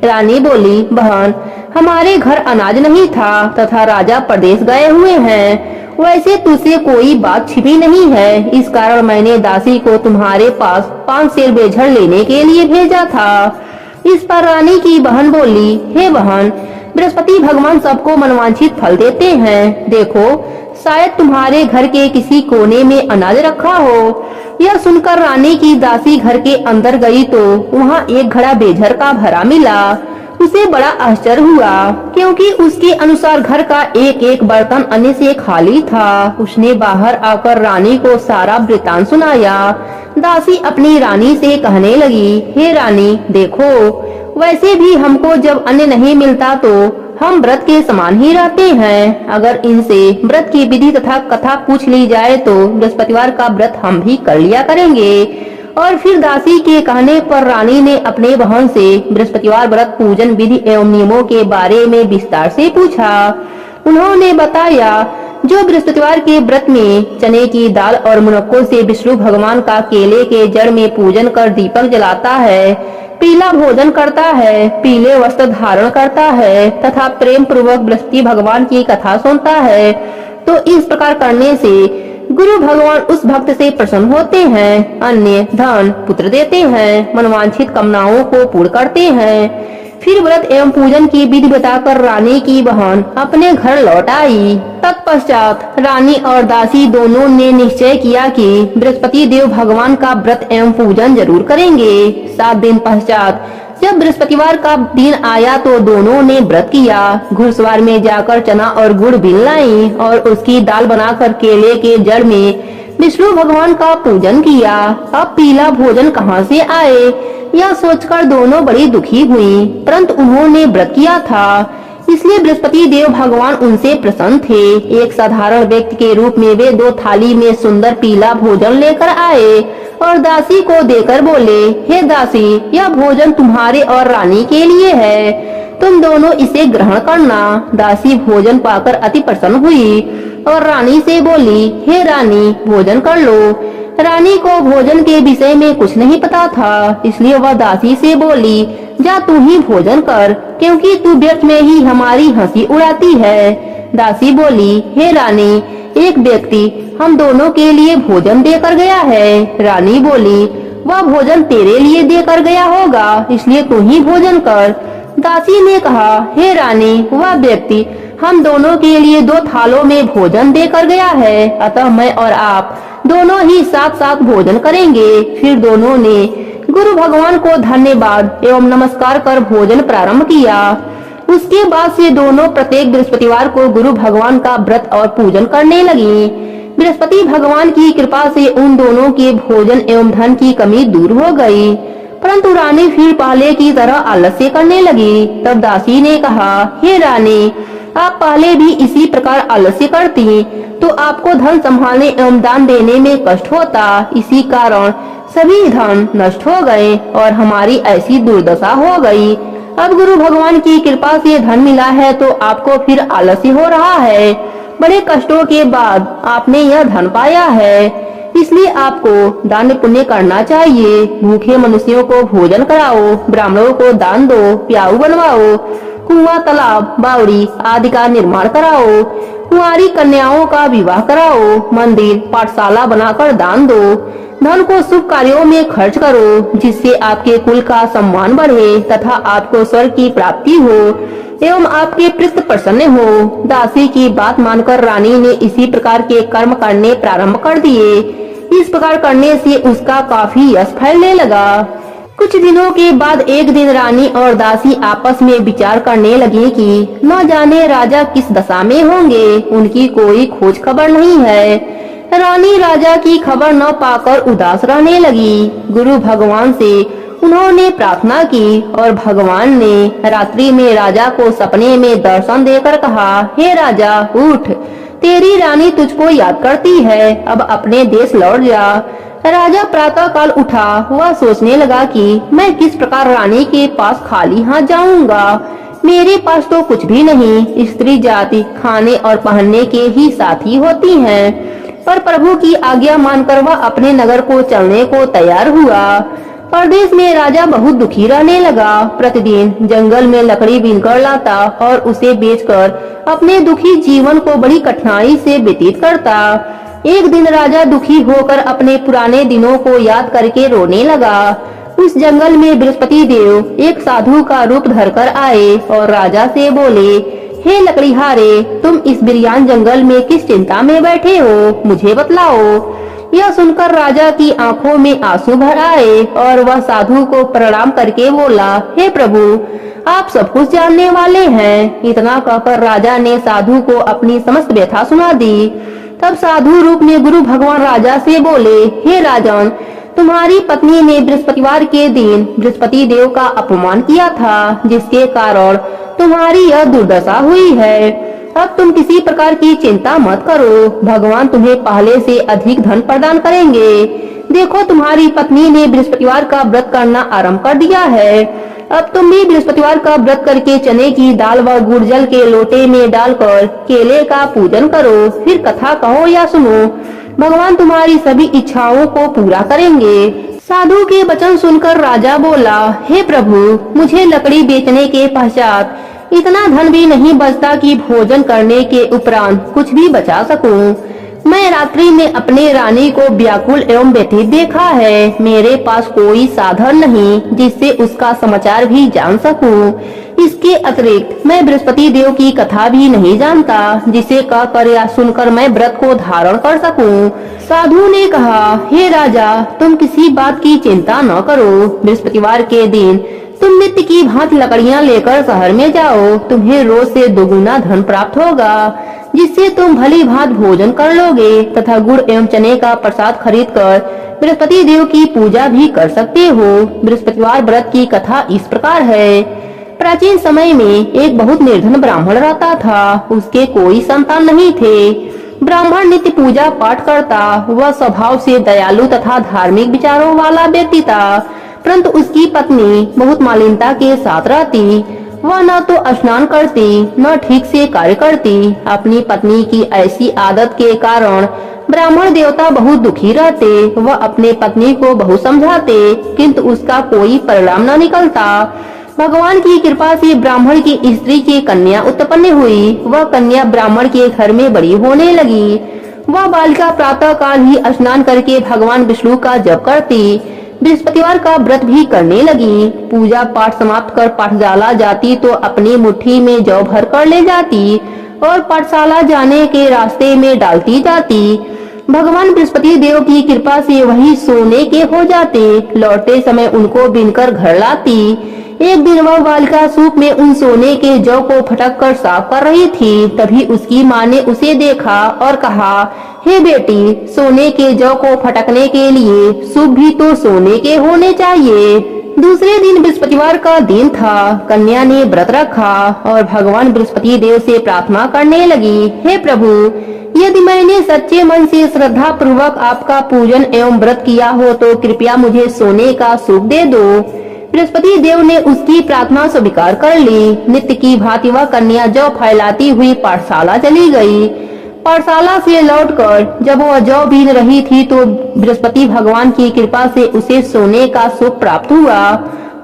रानी बोली, बहन हमारे घर अनाज नहीं था तथा राजा प्रदेश गए हुए हैं। वैसे तुझसे कोई बात छिपी नहीं है, इस कारण मैंने दासी को तुम्हारे पास 5 सेर बेझड़ लेने के लिए भेजा था। इस पर रानी की बहन बोली, हे बहन, बृहस्पति भगवान सबको मनवांछित फल देते हैं। देखो शायद तुम्हारे घर के किसी कोने में अनाज रखा हो। यह सुनकर रानी की दासी घर के अंदर गई तो वहाँ एक घड़ा बेझर का भरा मिला। उसे बड़ा आश्चर्य हुआ, क्योंकि उसके अनुसार घर का एक एक बर्तन अन्य से खाली था। उसने बाहर आकर रानी को सारा वृतांत सुनाया। दासी अपनी रानी से कहने लगी, हे रानी देखो, वैसे भी हमको जब अन्न नहीं मिलता तो हम व्रत के समान ही रहते हैं। अगर इनसे व्रत की विधि तथा कथा पूछ ली जाए तो बृहस्पतिवार का व्रत हम भी कर लिया करेंगे। और फिर दासी के कहने पर रानी ने अपने बहन से बृहस्पतिवार व्रत पूजन विधि एवं नियमों के बारे में विस्तार से पूछा। उन्होंने बताया, जो बृहस्पतिवार के व्रत में चने की दाल और मुनक्कों से विष्णु भगवान का केले के जड़ में पूजन कर दीपक जलाता है, पीला भोजन करता है, पीले वस्त्र धारण करता है तथा प्रेम पूर्वक बृहस्पति भगवान की कथा सुनता है, तो इस प्रकार करने से गुरु भगवान उस भक्त से प्रसन्न होते हैं, अन्य धन पुत्र देते हैं, मनवांछित कामनाओं को पूर्ण करते हैं। फिर व्रत एवं पूजन की विधि बताकर रानी की बहन अपने घर लौट आई। तत्पश्चात रानी और दासी दोनों ने निश्चय किया कि बृहस्पति देव भगवान का व्रत एवं पूजन जरूर करेंगे। 7 दिन पश्चात जब बृहस्पतिवार का दिन आया तो दोनों ने व्रत किया। घुड़सवार में जाकर चना और गुड़ बिन लाई और उसकी दाल बनाकर केले के जड़ में विष्णु भगवान का पूजन किया। अब पीला भोजन कहाँ से आए, यह सोचकर दोनों बड़ी दुखी हुई, परंतु उन्होंने व्रत किया था इसलिए बृहस्पति देव भगवान उनसे प्रसन्न थे। एक साधारण व्यक्ति के रूप में वे 2 थाली में सुंदर पीला भोजन लेकर आए और दासी को देकर बोले, हे दासी, यह भोजन तुम्हारे और रानी के लिए है, तुम दोनों इसे ग्रहण करना। दासी भोजन पाकर अति प्रसन्न हुई और रानी से बोली, हे रानी, भोजन कर लो। रानी को भोजन के विषय में कुछ नहीं पता था, इसलिए वह दासी से बोली, जा तू ही भोजन कर, क्योंकि तू व्यर्थ में ही हमारी हंसी उड़ाती है। दासी बोली, हे रानी, एक व्यक्ति हम दोनों के लिए भोजन देकर गया है। रानी बोली, वह भोजन तेरे लिए देकर गया होगा, इसलिए तू ही भोजन कर। दासी ने कहा, हे रानी, वह व्यक्ति हम दोनों के लिए 2 थालों में भोजन देकर गया है, अतः मैं और आप दोनों ही साथ साथ भोजन करेंगे। फिर दोनों ने गुरु भगवान को धन्यवाद एवं नमस्कार कर भोजन प्रारंभ किया। उसके बाद से दोनों प्रत्येक बृहस्पतिवार को गुरु भगवान का व्रत और पूजन करने लगी। बृहस्पति भगवान की कृपा से उन दोनों के भोजन एवं धन की कमी दूर हो गई, परंतु रानी फिर पहले की तरह आलस्य करने लगी। तब दासी ने कहा, हे रानी, आप पहले भी इसी प्रकार आलस्य करती तो आपको धन संभालने एवं दान देने में कष्ट होता, इसी कारण सभी धन नष्ट हो गए और हमारी ऐसी दुर्दशा हो गई। अब गुरु भगवान की कृपा से धन मिला है तो आपको फिर आलस्य हो रहा है। बड़े कष्टों के बाद आपने यह धन पाया है, इसलिए आपको दान पुण्य करना चाहिए। भूखे मनुष्यों को भोजन कराओ, ब्राह्मणों को दान दो, प्याऊ बनवाओ, कुआं, तालाब, बावड़ी आदि का निर्माण कराओ, कुंवारी कन्याओं का विवाह कराओ, मंदिर पाठशाला बनाकर दान दो, धन को शुभ कार्यों में खर्च करो, जिससे आपके कुल का सम्मान बढ़े तथा आपको स्वर्ग की प्राप्ति हो एवं आपके पृष्ठ प्रसन्न हो। दासी की बात मानकर रानी ने इसी प्रकार के कर्म करने प्रारंभ कर दिए। इस प्रकार करने से उसका काफी यश फैलने लगा। कुछ दिनों के बाद एक दिन रानी और दासी आपस में विचार करने लगी कि न जाने राजा किस दशा में होंगे, उनकी कोई खोज खबर नहीं है। रानी राजा की खबर न पाकर उदास रहने लगी। गुरु भगवान से उन्होंने प्रार्थना की और भगवान ने रात्रि में राजा को सपने में दर्शन देकर कहा, हे राजा, उठ, तेरी रानी तुझको याद करती है, अब अपने देश लौट जा। राजा प्रातः काल उठा। वह सोचने लगा कि मैं किस प्रकार रानी के पास खाली हाथ जाऊंगा, मेरे पास तो कुछ भी नहीं। स्त्री जाति खाने और पहनने के ही साथी होती हैं। पर प्रभु की आज्ञा मानकर वह अपने नगर को चलने को तैयार हुआ। परदेश में राजा बहुत दुखी रहने लगा। प्रतिदिन जंगल में लकड़ी बीनकर लाता और उसे बेचकर अपने दुखी जीवन को बड़ी कठिनाई से व्यतीत करता। एक दिन राजा दुखी होकर अपने पुराने दिनों को याद करके रोने लगा। उस जंगल में बृहस्पति देव एक साधु का रूप धरकर आए और राजा से बोले, हे लकड़ीहारे, तुम इस बिरयान जंगल में किस चिंता में बैठे हो, मुझे बतलाओ। यह सुनकर राजा की आंखों में आंसू भर आए और वह साधु को प्रणाम करके बोला, हे प्रभु, आप सब कुछ जानने वाले हैं। इतना कहकर राजा ने साधु को अपनी समस्त व्यथा सुना दी। तब साधु रूप में गुरु भगवान राजा से बोले, हे राजन, तुम्हारी पत्नी ने बृहस्पतिवार के दिन बृहस्पति देव का अपमान किया था, जिसके कारण तुम्हारी यह दुर्दशा हुई है। अब तुम किसी प्रकार की चिंता मत करो, भगवान तुम्हें पहले से अधिक धन प्रदान करेंगे। देखो, तुम्हारी पत्नी ने बृहस्पतिवार का व्रत करना आरंभ कर दिया है। अब तुम भी बृहस्पतिवार का व्रत करके चने की दाल व गुड़ जल के लोटे में डालकर केले का पूजन करो, फिर कथा कहो या सुनो। भगवान तुम्हारी सभी इच्छाओं को पूरा करेंगे। साधु के वचन सुनकर राजा बोला, हे प्रभु, मुझे लकड़ी बेचने के पश्चात इतना धन भी नहीं बचता कि भोजन करने के उपरांत कुछ भी बचा सकूं। मैं रात्रि में अपने रानी को व्याकुल एवं व्यथित देखा है। मेरे पास कोई साधन नहीं जिससे उसका समाचार भी जान सकूं। इसके अतिरिक्त मैं बृहस्पति देव की कथा भी नहीं जानता, जिसे कहकर या सुनकर मैं व्रत को धारण कर सकूं। साधु ने कहा, हे राजा, तुम किसी बात की चिंता न करो। बृहस्पतिवार के दिन तुम नित्य की भांति लकड़ियां लेकर शहर में जाओ। तुम्हें रोज से दोगुना धन प्राप्त होगा, जिससे तुम भली भांत भोजन कर लोगे तथा गुड़ एवं चने का प्रसाद खरीदकर बृहस्पति देव की पूजा भी कर सकते हो। बृहस्पतिवार व्रत की कथा इस प्रकार है। प्राचीन समय में एक बहुत निर्धन ब्राह्मण रहता था। उसके कोई संतान नहीं थे। ब्राह्मण नित्य पूजा पाठ करता। वह स्वभाव से दयालु तथा धार्मिक विचारों वाला व्यक्ति था, परंतु उसकी पत्नी बहुत मालिनता के साथ रहती। वह न तो स्नान करती न ठीक से कार्य करती। अपनी पत्नी की ऐसी आदत के कारण ब्राह्मण देवता बहुत दुखी रहते। वह अपने पत्नी को बहुत समझाते, किंतु उसका कोई परिणाम न निकलता। भगवान की कृपा से ब्राह्मण की स्त्री की कन्या उत्पन्न हुई। वह कन्या ब्राह्मण के घर में बड़ी होने लगी। वह बालिका प्रातः काल ही स्नान करके भगवान विष्णु का जप करती। बृहस्पतिवार का व्रत भी करने लगी। पूजा पाठ समाप्त कर पाठशाला जाती तो अपनी मुट्ठी में जौ भर कर ले जाती और पाठशाला जाने के रास्ते में डालती जाती। भगवान बृहस्पति देव की कृपा से वही सोने के हो जाते। लौटते समय उनको बीनकर घर लाती। एक दिन वह बालिका सूप में उन सोने के जौ को फटक कर साफ कर रही थी। तभी उसकी माँ ने उसे देखा और कहा, हे बेटी, सोने के जौ को फटकने के लिए सूप भी तो सोने के होने चाहिए। दूसरे दिन बृहस्पतिवार का दिन था। कन्या ने व्रत रखा और भगवान बृहस्पति देव से प्रार्थना करने लगी, हे प्रभु, यदि मैंने सच्चे मन से श्रद्धा पूर्वक आपका पूजन एवं व्रत किया हो तो कृपया मुझे सोने का सूप दे दो। बृहस्पति देव ने उसकी प्रार्थना स्वीकार कर ली। नित्य की भांति वह कन्या जौ फैलाती हुई पाठशाला चली गई। पाठशाला से लौटकर जब वह जौ बीन रही थी तो बृहस्पति भगवान की कृपा से उसे सोने का सूप प्राप्त हुआ।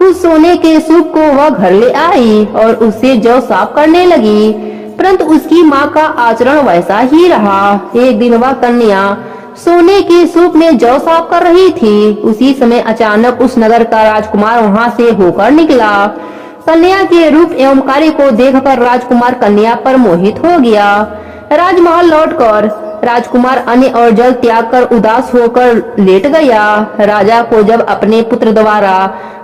उस सोने के सूप को वह घर ले आई और उससे जौ साफ करने लगी, परंतु उसकी माँ का आचरण वैसा ही रहा। एक दिन वह कन्या सोने के सूप में जौ साफ कर रही थी। उसी समय अचानक उस नगर का राजकुमार वहाँ से होकर निकला। कन्या के रूप एवं कार्य को देखकर राजकुमार कन्या पर मोहित हो गया। राजमहल लौटकर राजकुमार अन्न और जल त्याग कर उदास होकर लेट गया। राजा को जब अपने पुत्र द्वारा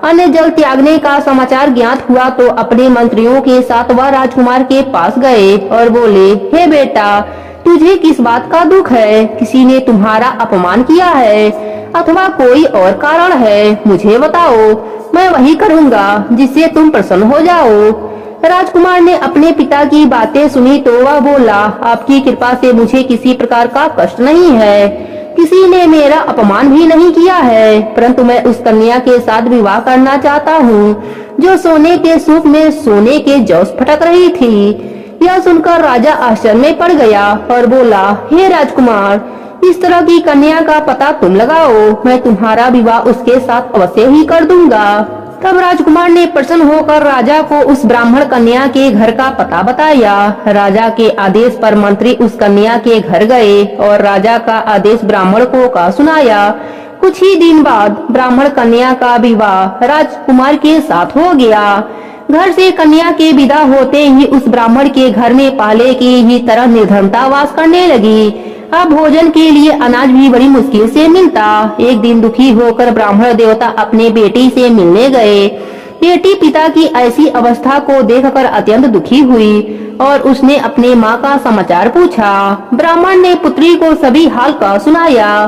अन्न जल त्यागने का समाचार ज्ञात हुआ तो अपने मंत्रियों के साथ वह राजकुमार के पास गए और बोले, हे बेटा, तुझे किस बात का दुख है? किसी ने तुम्हारा अपमान किया है अथवा कोई और कारण है? मुझे बताओ, मैं वही करूँगा जिससे तुम प्रसन्न हो जाओ। राजकुमार ने अपने पिता की बातें सुनी तो वह बोला, आपकी कृपा से मुझे किसी प्रकार का कष्ट नहीं है। किसी ने मेरा अपमान भी नहीं किया है, परंतु मैं उस कन्या के साथ विवाह करना चाहता हूँ जो सोने के सूप में सोने के जौस फटक रही थी। यह सुनकर राजा आश्चर्य में पड़ गया और बोला, हे राजकुमार, इस तरह की कन्या का पता तुम लगाओ, मैं तुम्हारा विवाह उसके साथ अवश्य ही कर दूंगा। तब राजकुमार ने प्रसन्न होकर राजा को उस ब्राह्मण कन्या के घर का पता बताया। राजा के आदेश पर मंत्री उस कन्या के घर गए और राजा का आदेश ब्राह्मण को का सुनाया। कुछ ही दिन बाद ब्राह्मण कन्या का विवाह राजकुमार के साथ हो गया। घर से कन्या के विदा होते ही उस ब्राह्मण के घर में पहले की ही तरह निर्धनता वास करने लगी। अब भोजन के लिए अनाज भी बड़ी मुश्किल से मिलता। एक दिन दुखी होकर ब्राह्मण देवता अपने बेटी से मिलने गए। बेटी पिता की ऐसी अवस्था को देखकर अत्यंत दुखी हुई और उसने अपने माँ का समाचार पूछा। ब्राह्मण ने पुत्री को सभी हाल का सुनाया।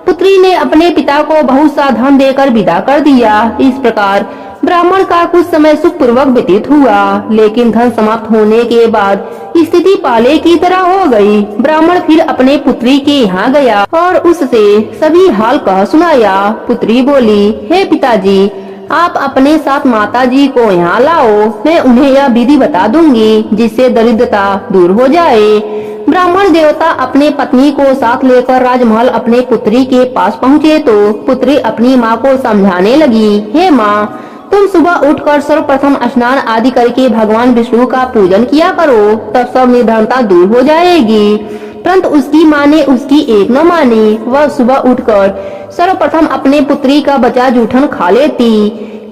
पुत्री ने अपने पिता को बहुत सा धन देकर विदा कर दिया। इस प्रकार ब्राह्मण का कुछ समय सुखपूर्वक व्यतीत हुआ, लेकिन धन समाप्त होने के बाद स्थिति पहले की तरह हो गई। ब्राह्मण फिर अपने पुत्री के यहाँ गया और उससे सभी हाल का सुनाया। पुत्री बोली, हे पिताजी, आप अपने साथ माताजी को यहाँ लाओ, मैं उन्हें यह विधि बता दूंगी जिससे दरिद्रता दूर हो जाए। ब्राह्मण देवता अपने पत्नी को साथ लेकर राजमहल अपने पुत्री के पास पहुँचे तो पुत्री अपनी माँ को समझाने लगी, हे माँ, तुम सुबह उठकर सर्वप्रथम स्नान आदि करके भगवान विष्णु का पूजन किया करो, तब सब निर्धनता दूर हो जाएगी। परंतु उसकी माँ ने उसकी एक न मानी। वह सुबह उठकर सर्वप्रथम अपने पुत्री का बचा जूठन खा लेती।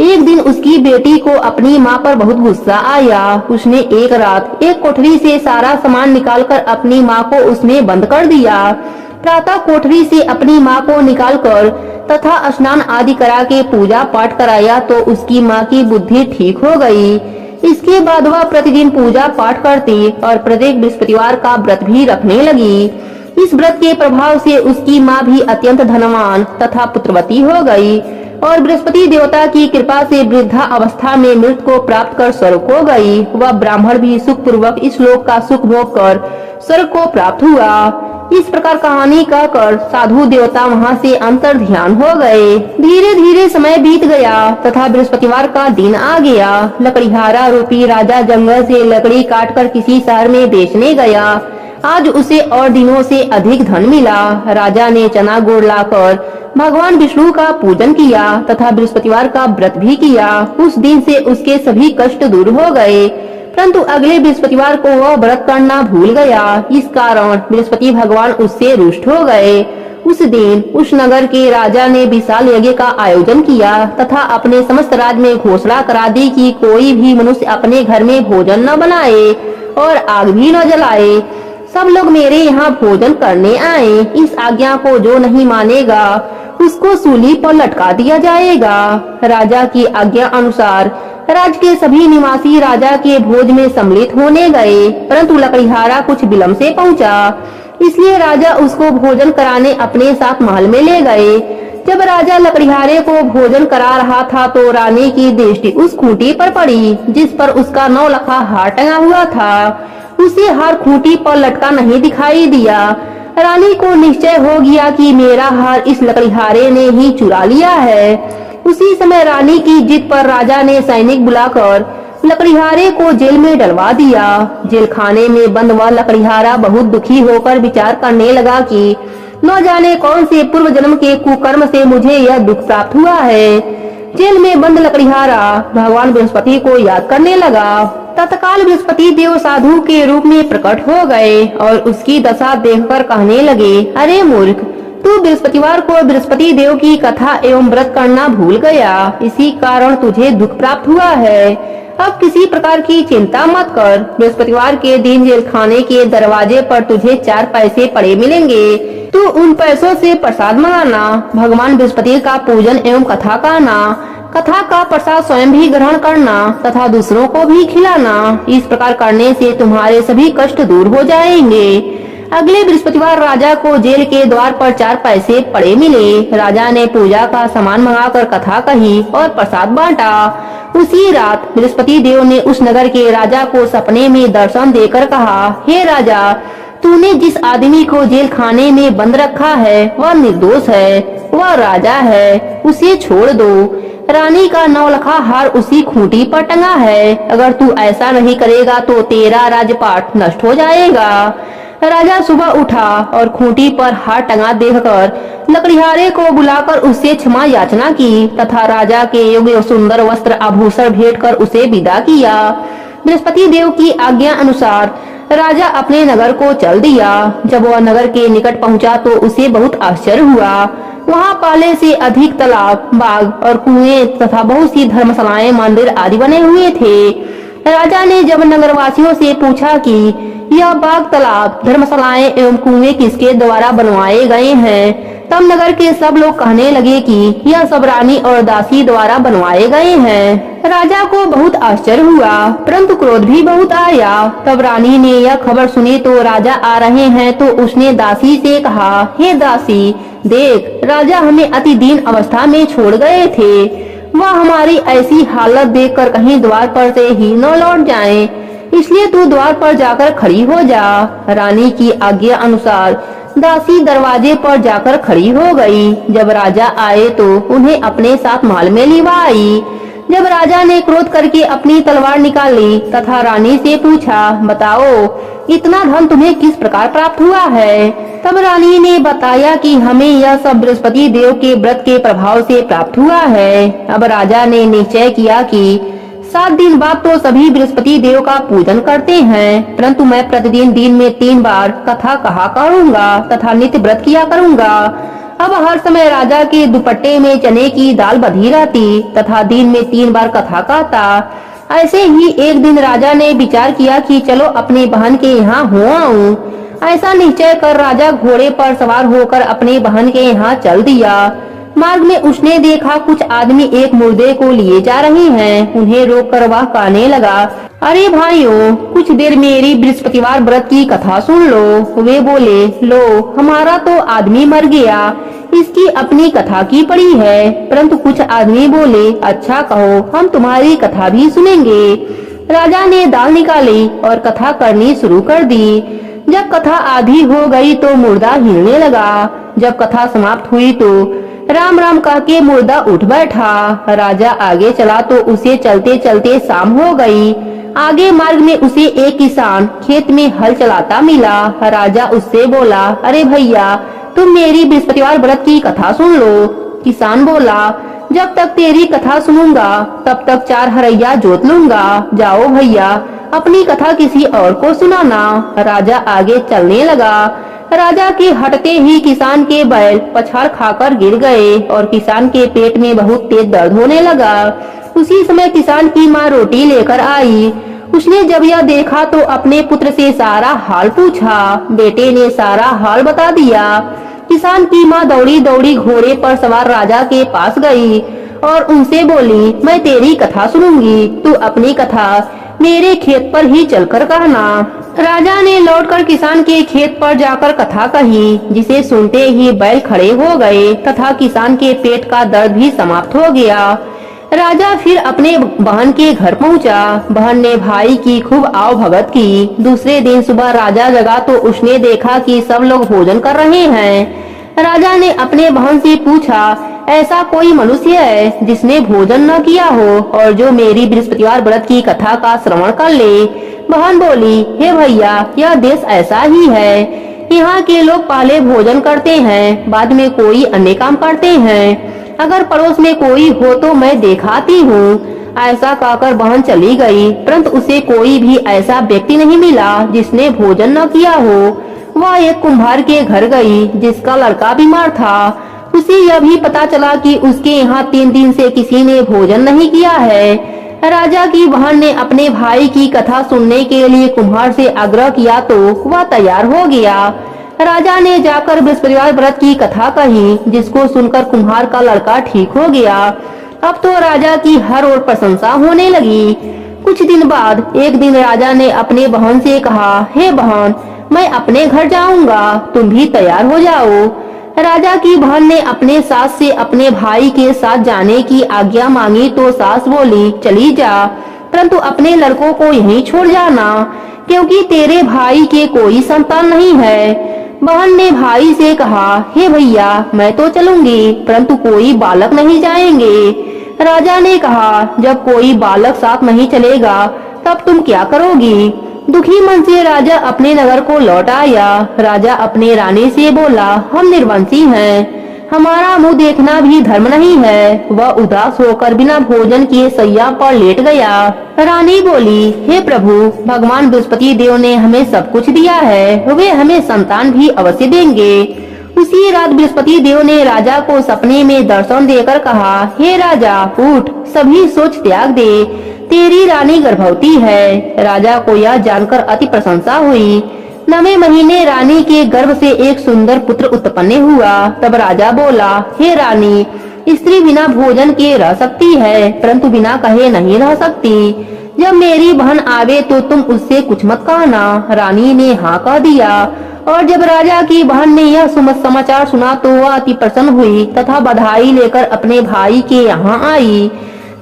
एक दिन उसकी बेटी को अपनी माँ पर बहुत गुस्सा आया। उसने एक रात एक कोठरी से सारा सामान निकालकर अपनी माँ को उसमें बंद कर दिया। प्रातः कोठरी से अपनी माँ को निकालकर तथा स्नान आदि करा के पूजा पाठ कराया तो उसकी माँ की बुद्धि ठीक हो गई। इसके बाद वह प्रतिदिन पूजा पाठ करती और प्रत्येक बृहस्पतिवार का व्रत भी रखने लगी। इस व्रत के प्रभाव से उसकी माँ भी अत्यंत धनवान तथा पुत्रवती हो गई और बृहस्पति देवता की कृपा से वृद्धा अवस्था में मृत को प्राप्त कर स्वर्ग को गई। वह ब्राह्मण भी सुख पूर्वक इस लोक का सुख भोग कर स्वर्ग को प्राप्त हुआ। इस प्रकार कहानी कहकर साधु देवता वहाँ से अंतर ध्यान हो गए। धीरे धीरे समय बीत गया तथा बृहस्पतिवार का दिन आ गया। लकड़ीहारा रूपी राजा जंगल से लकड़ी काटकर किसी शहर में बेचने गया। आज उसे और दिनों से अधिक धन मिला। राजा ने चना गुड़ लाकर भगवान विष्णु का पूजन किया तथा बृहस्पतिवार का व्रत भी किया। उस दिन से उसके सभी कष्ट दूर हो गए, परंतु अगले बृहस्पतिवार को वह व्रत करना भूल गया। इस कारण बृहस्पति भगवान उससे रुष्ट हो गए। उस दिन उस नगर के राजा ने विशाल यज्ञ का आयोजन किया तथा अपने समस्त राज्य में घोषणा करा दी कि कोई भी मनुष्य अपने घर में भोजन न बनाए और आग भी न जलाए। सब लोग मेरे यहाँ भोजन करने आए। इस आज्ञा को जो नहीं मानेगा उसको सूली पर लटका दिया जाएगा। राजा की आज्ञा अनुसार राज्य के सभी निवासी राजा के भोज में सम्मिलित होने गए, परंतु लकड़ीहारा कुछ विलम्ब से पहुंचा, इसलिए राजा उसको भोजन कराने अपने साथ महल में ले गए। जब राजा लकड़ीहारे को भोजन करा रहा था तो रानी की दृष्टि उस खूंटी पर पड़ी जिस पर उसका 9 लखा हार टंगा हुआ था। उसे हार खूंटी पर लटका नहीं दिखाई दिया। रानी को निश्चय हो गया कि मेरा हार इस लकड़ीहारे ने ही चुरा लिया है। उसी समय रानी की जिद पर राजा ने सैनिक बुलाकर लकड़ीहारे को जेल में डलवा दिया। जेल खाने में बंद वह लकड़ीहारा बहुत दुखी होकर विचार करने लगा कि न जाने कौन से पूर्व जन्म के कुकर्म से मुझे यह दुख प्राप्त हुआ है। जेल में बंद लकड़ीहारा भगवान बृहस्पति को याद करने लगा। तत्काल बृहस्पति देव साधु के रूप में प्रकट हो गए और उसकी दशा देखकर कहने लगे, अरे मूर्ख, तू बृहस्पतिवार को बृहस्पति देव की कथा एवं व्रत करना भूल गया, इसी कारण तुझे दुख प्राप्त हुआ है। अब किसी प्रकार की चिंता मत कर। बृहस्पतिवार के दिन जेल खाने के दरवाजे पर तुझे 4 पैसे पड़े मिलेंगे। तू उन पैसों से प्रसाद मंगाना, भगवान बृहस्पति का पूजन एवं कथा करना। कथा का प्रसाद स्वयं भी ग्रहण करना तथा दूसरों को भी खिलाना। इस प्रकार करने से तुम्हारे सभी कष्ट दूर हो जाएंगे। अगले बृहस्पतिवार राजा को जेल के द्वार पर 4 पैसे पड़े मिले। राजा ने पूजा का सामान मंगाकर कथा कही और प्रसाद बांटा। उसी रात बृहस्पति देव ने उस नगर के राजा को सपने में दर्शन देकर कहा, हे राजा, तूने जिस आदमी को जेल खाने में बंद रखा है वह निर्दोष है, वह राजा है, उसे छोड़ दो। रानी का नौलखा हार उसी खूंटी पर टंगा है। अगर तू ऐसा नहीं करेगा तो तेरा राजपाट नष्ट हो जाएगा। राजा सुबह उठा और खूंटी पर हार टंगा देखकर लकड़िहारे को बुलाकर उससे क्षमा याचना की तथा राजा के योग्य सुंदर वस्त्र आभूषण भेंट कर उसे विदा किया। बृहस्पति देव की आज्ञा अनुसार राजा अपने नगर को चल दिया। जब वह नगर के निकट पहुंचा तो उसे बहुत आश्चर्य हुआ। वहां पहले से अधिक तालाब, बाग और कुएं तथा बहुत सी धर्मशालाएं, मंदिर आदि बने हुए थे। राजा ने जब नगरवासियों से पूछा कि यह बाग, तालाब, धर्मशालाएं एवं कुएं किसके द्वारा बनवाए गए हैं, तब नगर के सब लोग कहने लगे कि यह सब रानी और दासी द्वारा बनवाए गए हैं। राजा को बहुत आश्चर्य हुआ, परंतु क्रोध भी बहुत आया। तब रानी ने यह खबर सुनी तो राजा आ रहे हैं तो उसने दासी से कहा, हे दासी, देख, राजा हमें अति दीन अवस्था में छोड़ गए थे। वह हमारी ऐसी हालत देखकर कहीं द्वार पर से ही न लौट जाएं, इसलिए तू द्वार पर जाकर खड़ी हो जा। रानी की आज्ञा अनुसार दासी दरवाजे पर जाकर खड़ी हो गई। जब राजा आए तो उन्हें अपने साथ महल में लिवाई। जब राजा ने क्रोध करके अपनी तलवार निकाली तथा रानी से पूछा, बताओ इतना धन तुम्हें किस प्रकार प्राप्त हुआ है? तब रानी ने बताया कि हमें यह सब बृहस्पति देव के व्रत के प्रभाव से प्राप्त हुआ है। अब राजा ने निश्चय किया कि 7 दिन बाद तो सभी बृहस्पति देव का पूजन करते हैं, परंतु मैं प्रतिदिन दिन में 3 बार कथा कहा करूँगा तथा नित्य व्रत किया करूँगा। अब हर समय राजा के दुपट्टे में चने की दाल बधी रहती तथा दिन में 3 बार कथा कहता। ऐसे ही एक दिन राजा ने विचार किया कि चलो अपने बहन के यहाँ हो आऊं। ऐसा निश्चय कर राजा घोड़े पर सवार होकर अपने बहन के यहाँ चल दिया। मार्ग में उसने देखा कुछ आदमी एक मुर्दे को लिए जा रहे हैं। उन्हें रोककर वह कहने लगा, अरे भाइयों, कुछ देर मेरी बृहस्पतिवार व्रत की कथा सुन लो। वे बोले, लो, हमारा तो आदमी मर गया, इसकी अपनी कथा की पड़ी है। परंतु कुछ आदमी बोले, अच्छा कहो, हम तुम्हारी कथा भी सुनेंगे। राजा ने दाल निकाली और कथा करनी शुरू कर दी। जब कथा आधी हो गई तो मुर्दा हिलने लगा। जब कथा समाप्त हुई तो राम राम कह के मुर्दा उठ बैठा। राजा आगे चला तो उसे चलते चलते शाम हो गई। आगे मार्ग में उसे एक किसान खेत में हल चलाता मिला। राजा उससे बोला, अरे भैया, तुम मेरी बृहस्पतिवार व्रत की कथा सुन लो। किसान बोला, जब तक तेरी कथा सुनूंगा तब तक 4 हरैया जोत लूंगा। जाओ भैया, अपनी कथा किसी और को सुनाना। राजा आगे चलने लगा। राजा के हटते ही किसान के बैल पछाड़ खाकर गिर गए और किसान के पेट में बहुत तेज दर्द होने लगा। उसी समय किसान की माँ रोटी लेकर आई। उसने जब यह देखा तो अपने पुत्र से सारा हाल पूछा। बेटे ने सारा हाल बता दिया। किसान की माँ दौड़ी दौड़ी घोड़े पर सवार राजा के पास गई और उनसे बोली, मैं तेरी कथा सुनूंगी, तू अपनी कथा मेरे खेत पर ही चलकर कहना। राजा ने लौटकर किसान के खेत पर जाकर कथा कही, जिसे सुनते ही बैल खड़े हो गए तथा किसान के पेट का दर्द भी समाप्त हो गया। राजा फिर अपने बहन के घर पहुंचा। बहन ने भाई की खूब आव भगत की। दूसरे दिन सुबह राजा जगा तो उसने देखा कि सब लोग भोजन कर रहे हैं। राजा ने अपने बहन से पूछा, ऐसा कोई मनुष्य है जिसने भोजन न किया हो और जो मेरी बृहस्पतिवार व्रत की कथा का श्रवण कर ले? बहन बोली, हे भैया, यह देश ऐसा ही है। यहाँ के लोग पहले भोजन करते हैं, बाद में कोई अन्य काम करते हैं। अगर पड़ोस में कोई हो तो मैं दिखाती हूँ। ऐसा कहकर बहन चली गई, परंतु उसे कोई भी ऐसा व्यक्ति नहीं मिला जिसने भोजन न किया हो। वह एक कुम्हार के घर गई जिसका लड़का बीमार था। उसे यह भी पता चला कि उसके यहाँ 3 दिन से किसी ने भोजन नहीं किया है। राजा की बहन ने अपने भाई की कथा सुनने के लिए कुम्हार से आग्रह किया तो वह तैयार हो गया। राजा ने जाकर बृहस्पतिवार व्रत की कथा कही, जिसको सुनकर कुम्हार का लड़का ठीक हो गया। अब तो राजा की हर ओर प्रशंसा होने लगी। कुछ दिन बाद एक दिन राजा ने अपने बहन से कहा, हे बहन, मैं अपने घर जाऊंगा, तुम भी तैयार हो जाओ। राजा की बहन ने अपने सास से अपने भाई के साथ जाने की आज्ञा मांगी तो सास बोली, चली जा, परंतु अपने लड़कों को यहीं छोड़ जाना, क्योंकि तेरे भाई के कोई संतान नहीं है। बहन ने भाई से कहा, हे भैया, मैं तो चलूंगी, परंतु कोई बालक नहीं जाएंगे। राजा ने कहा, जब कोई बालक साथ नहीं चलेगा तब तुम क्या करोगी? दुखी मन से राजा अपने नगर को लौट आया। राजा अपने रानी से बोला, हम निर्वंशी हैं, हमारा मुंह देखना भी धर्म नहीं है। वह उदास होकर बिना भोजन किए सैया पर लेट गया। रानी बोली, हे प्रभु, भगवान बृहस्पति देव ने हमें सब कुछ दिया है, वे हमें संतान भी अवश्य देंगे। उसी रात बृहस्पति देव ने राजा को सपने में दर्शन देकर कहा, हे राजा, उठ, सभी सोच त्याग दे, तेरी रानी गर्भवती है। राजा को यह जानकर अति प्रशंसा हुई। 9वें महीने रानी के गर्भ से एक सुंदर पुत्र उत्पन्न हुआ। तब राजा बोला, हे रानी, स्त्री बिना भोजन के रह सकती है, परंतु बिना कहे नहीं रह सकती। जब मेरी बहन आवे तो तुम उससे कुछ मत कहना। रानी ने हाँ कह दिया। और जब राजा की बहन ने यह समाचार सुना तो वह अति प्रसन्न हुई तथा बधाई लेकर अपने भाई के यहाँ आई।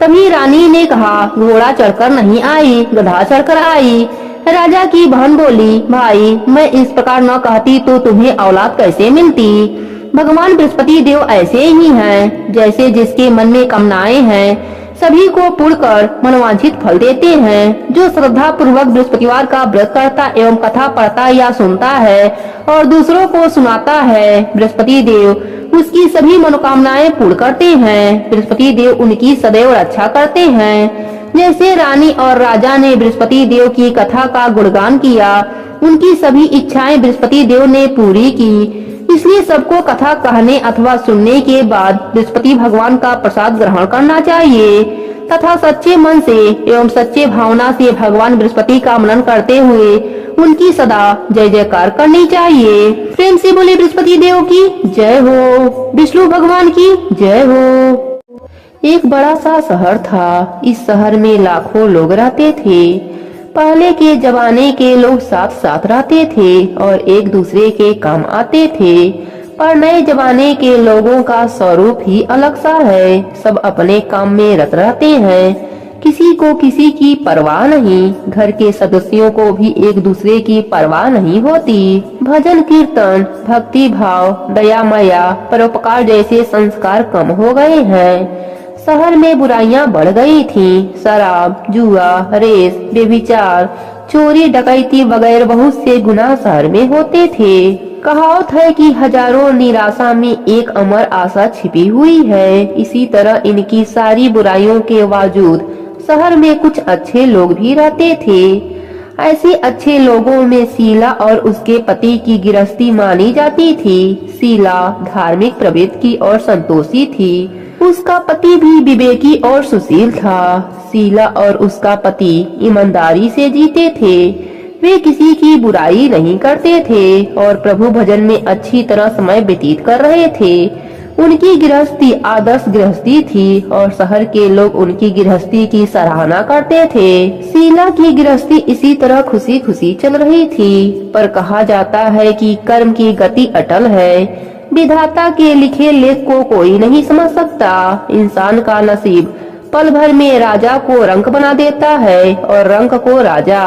तभी रानी ने कहा, घोड़ा चढ़कर नहीं आई, गधा चढ़कर आई। राजा की बहन बोली, भाई, मैं इस प्रकार न कहती तो तुम्हें औलाद कैसे मिलती? भगवान बृहस्पति देव ऐसे ही हैं, जैसे जिसके मन में कामनाएं हैं सभी को पूर्ण कर मनवांछित फल देते हैं। जो श्रद्धा पूर्वक बृहस्पतिवार का व्रत करता एवं कथा पढ़ता या सुनता है और दूसरों को सुनाता है, बृहस्पति देव उसकी सभी मनोकामनाएं पूर्ण करते हैं। बृहस्पति देव उनकी सदैव रक्षा करते हैं। जैसे रानी और राजा ने बृहस्पति देव की कथा का गुणगान किया, उनकी सभी इच्छाएं बृहस्पति देव ने पूरी की। इसलिए सबको कथा कहने अथवा सुनने के बाद बृहस्पति भगवान का प्रसाद ग्रहण करना चाहिए तथा सच्चे मन से एवं सच्चे भावना से भगवान बृहस्पति का मनन करते हुए उनकी सदा जय जयकार करनी चाहिए। प्रेम से बोले बृहस्पति देव की जय हो, विष्णु भगवान की जय हो। एक बड़ा सा शहर था। इस शहर में लाखों लोग रहते थे। पहले के जमाने के लोग साथ साथ रहते थे और एक दूसरे के काम आते थे, पर नए जमाने के लोगों का स्वरूप ही अलग सा है। सब अपने काम में रत रहते हैं, किसी को किसी की परवाह नहीं। घर के सदस्यों को भी एक दूसरे की परवाह नहीं होती। भजन कीर्तन, भक्ति भाव, दया माया, परोपकार जैसे संस्कार कम हो गए हैं। शहर में बुराइयां बढ़ गई थीं। शराब, जुआ, रेस, बेविचार, चोरी, डकैती वगैरह बहुत से गुनाह शहर में होते थे। कहावत है कि हजारों निराशा में एक अमर आशा छिपी हुई है। इसी तरह इनकी सारी बुराइयों के बावजूद शहर में कुछ अच्छे लोग भी रहते थे। ऐसे अच्छे लोगों में शीला और उसके पति की गृहस्थी मानी जाती थी। शीला धार्मिक प्रवृत्ति और संतोषी थी। उसका पति भी विवेकी और सुशील था। शीला और उसका पति ईमानदारी से जीते थे। वे किसी की बुराई नहीं करते थे और प्रभु भजन में अच्छी तरह समय व्यतीत कर रहे थे। उनकी गृहस्थी आदर्श गृहस्थी थी और शहर के लोग उनकी गृहस्थी की सराहना करते थे। शीला की गृहस्थी इसी तरह खुशी खुशी चल रही थी, पर कहा जाता है कि कर्म की गति अटल है। विधाता के लिखे लेख को कोई नहीं समझ सकता। इंसान का नसीब पल भर में राजा को रंक बना देता है और रंक को राजा।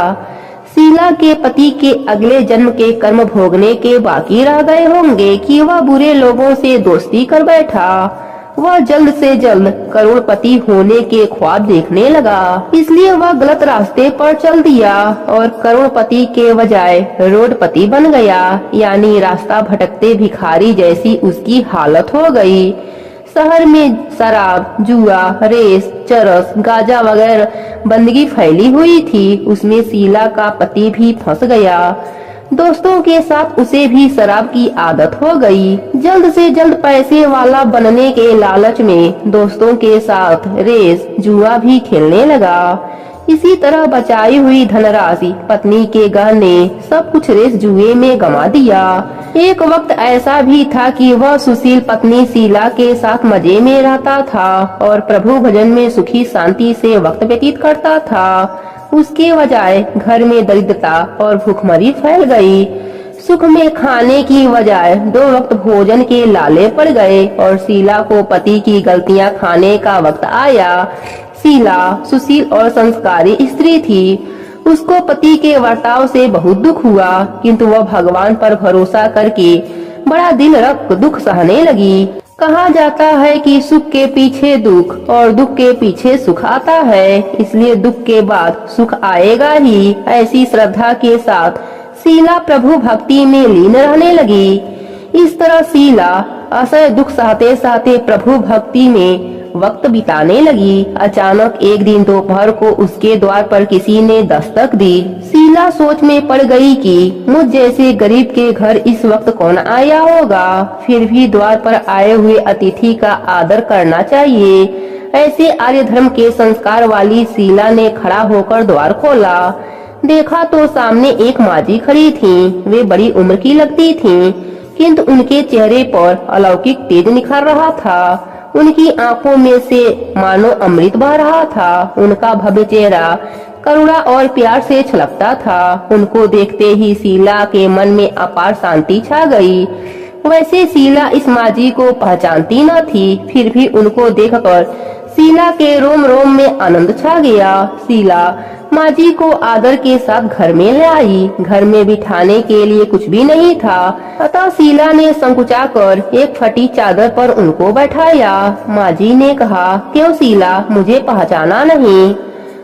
शीला के पति के अगले जन्म के कर्म भोगने के बाकी रह गए होंगे कि वह बुरे लोगों से दोस्ती कर बैठा। वह जल्द से जल्द करोड़पति होने के ख्वाब देखने लगा, इसलिए वह गलत रास्ते पर चल दिया और करोड़पति के बजाय रोडपति बन गया, यानी रास्ता भटकते भिखारी जैसी उसकी हालत हो गई। शहर में शराब, जुआ, रेस, चरस, गांजा वगैरह बंदगी फैली हुई थी। उसमें शीला का पति भी फंस गया। दोस्तों के साथ उसे भी शराब की आदत हो गई। जल्द से जल्द पैसे वाला बनने के लालच में दोस्तों के साथ रेस, जुआ भी खेलने लगा। इसी तरह बचाई हुई धनराशि, पत्नी के गहने, सब कुछ रेस जुए में गंवा दिया। एक वक्त ऐसा भी था कि वह सुशील पत्नी शीला के साथ मजे में रहता था और प्रभु भजन में सुखी शांति से वक्त व्यतीत करता था। उसके बजाय घर में दरिद्रता और भूखमरी फैल गई। सुख में खाने की बजाय 2 वक्त भोजन के लाले पड़ गए और शीला को पति की गलतियां खाने का वक्त आया। शीला सुशील और संस्कारी स्त्री थी। उसको पति के वर्ताव से बहुत दुख हुआ, किंतु वह भगवान पर भरोसा करके बड़ा दिन रख दुख सहने लगी। कहा जाता है कि सुख के पीछे दुख और दुख के पीछे सुख आता है, इसलिए दुख के बाद सुख आएगा ही। ऐसी श्रद्धा के साथ शीला प्रभु भक्ति में लीन रहने लगी। इस तरह शीला असह्य दुख सहते सहते प्रभु भक्ति में वक्त बिताने लगी। अचानक एक दिन दोपहर को उसके द्वार पर किसी ने दस्तक दी। शीला सोच में पड़ गई कि मुझ जैसे गरीब के घर इस वक्त कौन आया होगा, फिर भी द्वार पर आए हुए अतिथि का आदर करना चाहिए। ऐसे आर्य धर्म के संस्कार वाली शीला ने खड़ा होकर द्वार खोला। देखा तो सामने एक माजी खड़ी थी। वे बड़ी उम्र की लगती थीं, किंतु उनके चेहरे पर अलौकिक तेज निखर रहा था। उनकी आंखों में से मानो अमृत बह रहा था। उनका भव्य चेहरा करुणा और प्यार से छलकता था। उनको देखते ही शीला के मन में अपार शांति छा गई। वैसे शीला इस माजी को पहचानती न थी, फिर भी उनको देखकर शीला के रोम रोम में आनंद छा गया। शीला माजी को आदर के साथ घर में ले आई। घर में बिठाने के लिए कुछ भी नहीं था, अतः शीला ने संकुचाकर एक फटी चादर पर उनको बैठाया। माजी ने कहा, क्यों शीला, मुझे पहचाना नहीं?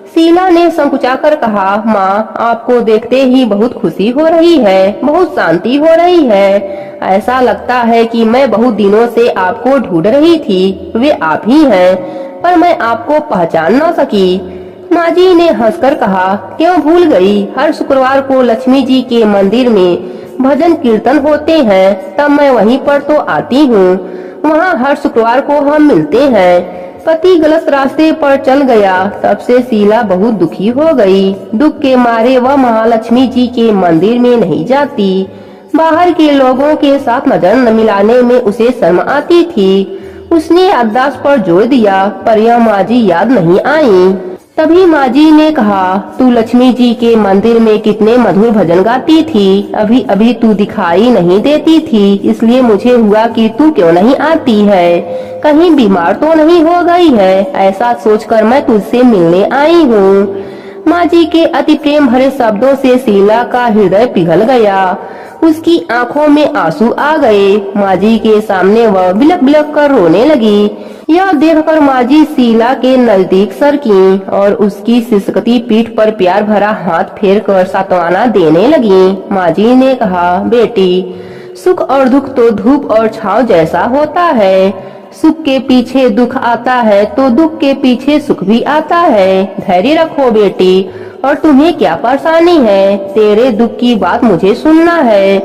शीला ने संकुचाकर कहा, माँ, आपको देखते ही बहुत खुशी हो रही है, बहुत शांति हो रही है। ऐसा लगता है कि मैं बहुत दिनों से आपको ढूंढ रही थी। वे आप ही हैं, पर मैं आपको पहचान न सकी। माजी ने हंसकर कहा, क्यों भूल गई? हर शुक्रवार को लक्ष्मी जी के मंदिर में भजन कीर्तन होते हैं, तब मैं वहीं पर तो आती हूँ। वहाँ हर शुक्रवार को हम मिलते हैं। पति गलत रास्ते पर चल गया, तब से शीला बहुत दुखी हो गई। दुख के मारे वह महालक्ष्मी जी के मंदिर में नहीं जाती। बाहर के लोगों के साथ नजर न मिलाने में उसे शर्म आती थी। उसने याददाश्त पर जोर दिया, पर यह माजी याद नहीं आई। तभी माजी ने कहा, तू लक्ष्मी जी के मंदिर में कितने मधुर भजन गाती थी। अभी अभी तू दिखाई नहीं देती थी, इसलिए मुझे हुआ कि तू क्यों नहीं आती है, कहीं बीमार तो नहीं हो गई है। ऐसा सोचकर मैं तुझसे मिलने आई हूँ। माजी के अति प्रेम भरे शब्दों से शीला का हृदय पिघल गया। उसकी आंखों में आंसू आ गए। माजी के सामने वह बिलक बिलक कर रोने लगी। यह देखकर माजी शीला के नजदीक सरकी और उसकी सिसकती पीठ पर प्यार भरा हाथ फेर कर सांत्वना देने लगी। माजी ने कहा, बेटी, सुख और दुख तो धूप और छांव जैसा होता है। सुख के पीछे दुख आता है तो दुख के पीछे सुख भी आता है। धैर्य रखो बेटी। और तुम्हें क्या परेशानी है? तेरे दुख की बात मुझे सुनना है।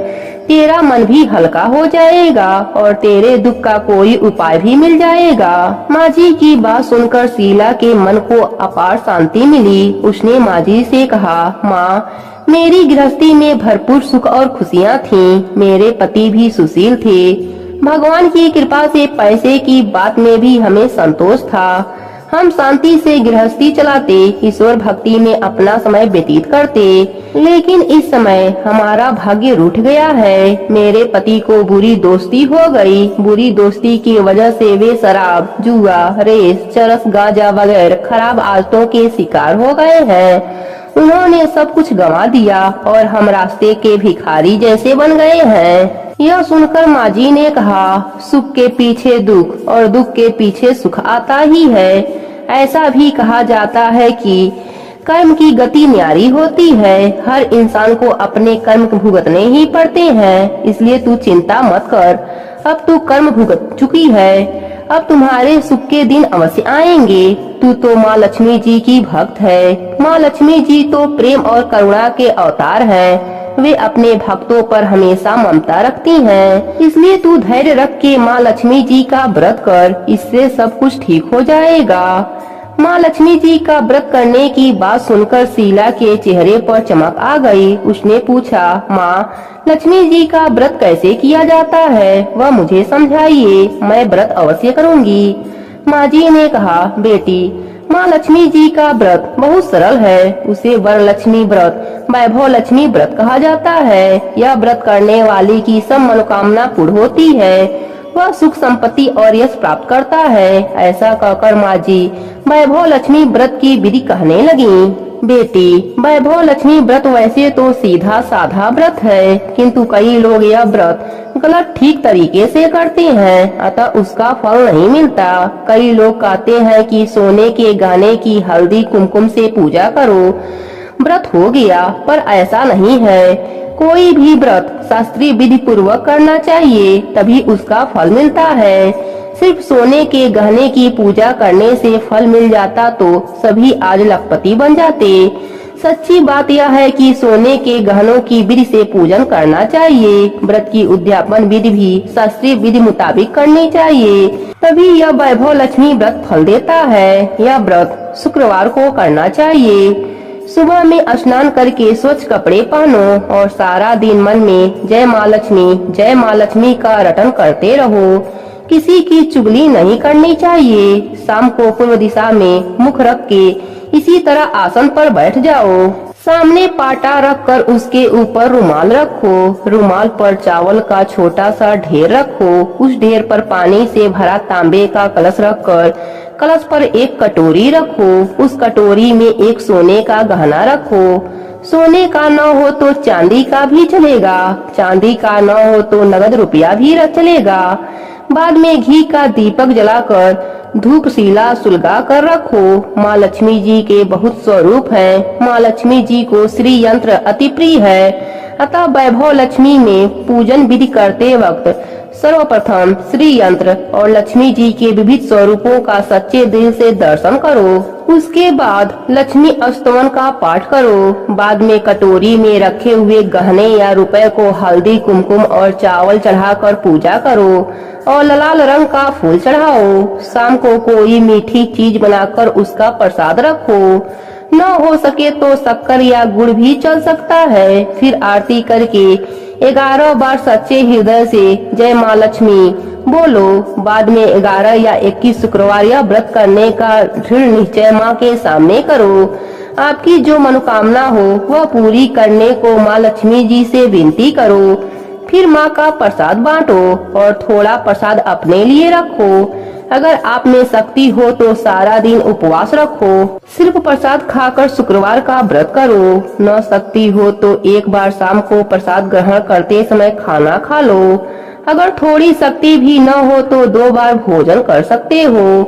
तेरा मन भी हल्का हो जाएगा और तेरे दुख का कोई उपाय भी मिल जाएगा। माजी की बात सुनकर शीला के मन को अपार शांति मिली। उसने माजी से कहा, माँ, मेरी गृहस्थी में भरपूर सुख और खुशियाँ थीं। मेरे पति भी सुशील थे। भगवान की कृपा से पैसे की बात में भी हमें संतोष था। हम शांति से गृहस्थी चलाते, ईश्वर भक्ति में अपना समय व्यतीत करते। लेकिन इस समय हमारा भाग्य रूठ गया है। मेरे पति को बुरी दोस्ती हो गई। बुरी दोस्ती की वजह से वे शराब, जुआ, रेस, चरस, गांजा वगैरह खराब आदतों के शिकार हो गए हैं। उन्होंने सब कुछ गंवा दिया और हम रास्ते के भिखारी जैसे बन गए हैं। यह सुनकर माजी ने कहा, सुख के पीछे दुख और दुख के पीछे सुख आता ही है। ऐसा भी कहा जाता है कि कर्म की गति न्यारी होती है। हर इंसान को अपने कर्म भुगतने ही पड़ते हैं, इसलिए तू चिंता मत कर। अब तू कर्म भुगत चुकी है, अब तुम्हारे सुख के दिन अवश्य आएंगे। तू तो माँ लक्ष्मी जी की भक्त है। माँ लक्ष्मी जी तो प्रेम और करुणा के अवतार हैं। वे अपने भक्तों पर हमेशा ममता रखती हैं। इसलिए तू धैर्य रख के माँ लक्ष्मी जी का व्रत कर, इससे सब कुछ ठीक हो जाएगा। माँ लक्ष्मी जी का व्रत करने की बात सुनकर शीला के चेहरे पर चमक आ गई। उसने पूछा, माँ, लक्ष्मी जी का व्रत कैसे किया जाता है, वह मुझे समझाइए, मैं व्रत अवश्य करूँगी। माँ जी ने कहा, बेटी, माँ लक्ष्मी जी का व्रत बहुत सरल है। उसे वरलक्ष्मी व्रत, वैभव लक्ष्मी व्रत कहा जाता है। यह व्रत करने वाली की सब मनोकामना पूर्ण होती है। वह सुख संपत्ति और यश प्राप्त करता है। ऐसा कहकर माँ जी वैभव लक्ष्मी व्रत की विधि कहने लगी। बेटी, वैभव लक्ष्मी व्रत वैसे तो सीधा साधा व्रत है, किंतु कई लोग यह व्रत गलत ठीक तरीके से करते हैं, अतः उसका फल नहीं मिलता। कई लोग कहते हैं कि सोने के गहने की हल्दी कुमकुम से पूजा करो, व्रत हो गया, पर ऐसा नहीं है। कोई भी व्रत शास्त्रीय विधि पूर्वक करना चाहिए, तभी उसका फल मिलता है। सिर्फ सोने के गहने की पूजा करने से फल मिल जाता तो सभी आज लखपति बन जाते। सच्ची बात यह है कि सोने के गहनों की विधि से पूजन करना चाहिए। व्रत की उद्यापन विधि भी शास्त्रीय विधि मुताबिक करनी चाहिए, तभी यह वैभव लक्ष्मी व्रत फल देता है। यह व्रत शुक्रवार को करना चाहिए। सुबह में स्नान करके स्वच्छ कपड़े पहनो और सारा दिन मन में जय माँ लक्ष्मी का रटन करते रहो। किसी की चुगली नहीं करनी चाहिए। शाम को पूर्व दिशा में मुख रख के इसी तरह आसन पर बैठ जाओ। सामने पाटा रखकर उसके ऊपर रुमाल रखो। रुमाल पर चावल का छोटा सा ढेर रखो। उस ढेर पर पानी से भरा तांबे का कलश रखकर कलश पर एक कटोरी रखो। उस कटोरी में एक सोने का गहना रखो। सोने का न हो तो चांदी का भी चलेगा, चांदी का न हो तो नगद रुपया भी चलेगा। बाद में घी का दीपक जलाकर धूप शिला सुलगा कर रखो। माँ लक्ष्मी जी के बहुत स्वरूप हैं। माँ लक्ष्मी जी को श्री यंत्र अति प्रिय है, अतः वैभव लक्ष्मी में पूजन विधि करते वक्त सर्वप्रथम श्री यंत्र और लक्ष्मी जी के विविध स्वरूपों का सच्चे दिल से दर्शन करो। उसके बाद लक्ष्मी अष्टवन का पाठ करो। बाद में कटोरी में रखे हुए गहने या रुपए को हल्दी कुमकुम और चावल चढ़ाकर पूजा करो और लाल रंग का फूल चढ़ाओ। शाम को कोई मीठी चीज बनाकर उसका प्रसाद रखो। न हो सके तो शक्कर या गुड़ भी चल सकता है। फिर आरती करके 11 बार सच्चे हृदय से जय माँ लक्ष्मी बोलो। बाद में 11 या 21 शुक्रवार या व्रत करने का दृढ़ निश्चय माँ के सामने करो। आपकी जो मनोकामना हो वह पूरी करने को माँ लक्ष्मी जी से विनती करो। फिर माँ का प्रसाद बांटो और थोड़ा प्रसाद अपने लिए रखो। अगर आप में शक्ति हो तो सारा दिन उपवास रखो। सिर्फ प्रसाद खाकर शुक्रवार का व्रत करो। न शक्ति हो तो एक बार शाम को प्रसाद ग्रहण करते समय खाना खा लो। अगर थोड़ी शक्ति भी न हो तो 2 बार भोजन कर सकते हो।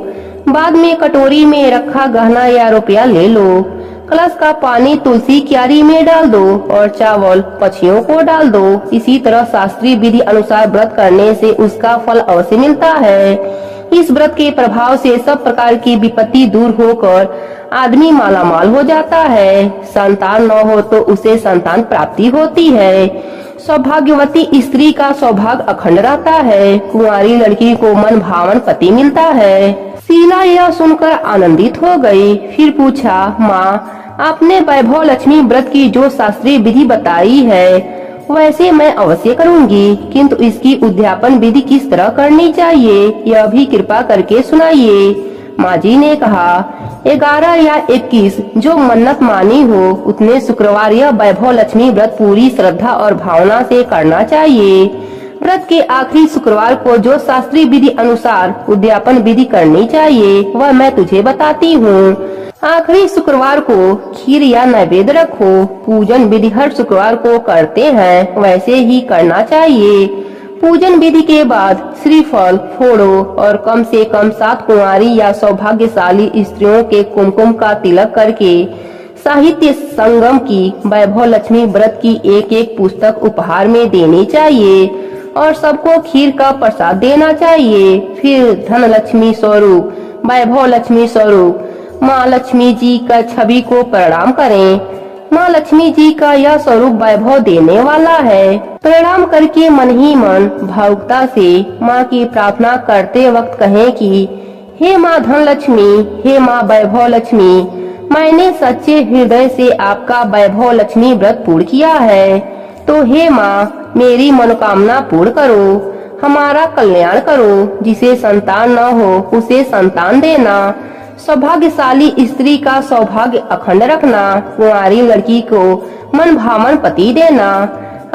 बाद में कटोरी में रखा गहना या रुपया ले लो। कलश का पानी तुलसी क्यारी में डाल दो और चावल पक्षियों को डाल दो। इसी तरह शास्त्रीय विधि अनुसार व्रत करने से उसका फल अवश्य मिलता है। इस व्रत के प्रभाव से सब प्रकार की विपत्ति दूर होकर आदमी मालामाल हो जाता है। संतान न हो तो उसे संतान प्राप्ति होती है। सौभाग्यवती स्त्री का सौभाग्य अखंड रहता है। कुंवारी लड़की को मन भावन पति मिलता है। शीला यह सुनकर आनंदित हो गई। फिर पूछा, माँ, आपने वैभव लक्ष्मी व्रत की जो शास्त्रीय विधि बताई है वैसे मैं अवश्य करूंगी, किंतु इसकी उद्यापन विधि किस तरह करनी चाहिए यह भी कृपा करके सुनाइए। माँ जी ने कहा, 11 या 21 जो मन्नत मानी हो उतने शुक्रवार यह वैभव लक्ष्मी व्रत पूरी श्रद्धा और भावना से करना चाहिए। व्रत के आखिरी शुक्रवार को जो शास्त्रीय विधि अनुसार उद्यापन विधि करनी चाहिए वह मैं तुझे बताती हूँ। आखिरी शुक्रवार को खीर या नैवेद्य रखो। पूजन विधि हर शुक्रवार को करते हैं वैसे ही करना चाहिए। पूजन विधि के बाद श्रीफल फोड़ो और कम से कम 7 कुंवारी या सौभाग्यशाली स्त्रियों के कुमकुम का तिलक करके साहित्य संगम की वैभव लक्ष्मी व्रत की एक पुस्तक उपहार में देनी चाहिए और सबको खीर का प्रसाद देना चाहिए। फिर धन लक्ष्मी स्वरूप, वैभव लक्ष्मी स्वरूप माँ लक्ष्मी जी का छवि को प्रणाम करें। माँ लक्ष्मी जी का यह स्वरूप वैभव देने वाला है। प्रणाम करके मन ही मन भावुकता से माँ की प्रार्थना करते वक्त कहें कि हे माँ धन लक्ष्मी, हे माँ वैभव लक्ष्मी, मैंने सच्चे हृदय से आपका वैभव लक्ष्मी व्रत पूर्ण किया है, तो हे माँ मेरी मनोकामना पूर्ण करो, हमारा कल्याण करो। जिसे संतान न हो उसे संतान देना, सौभाग्यशाली स्त्री का सौभाग्य अखंड रखना, कुंवारी लड़की को मन भावन पति देना।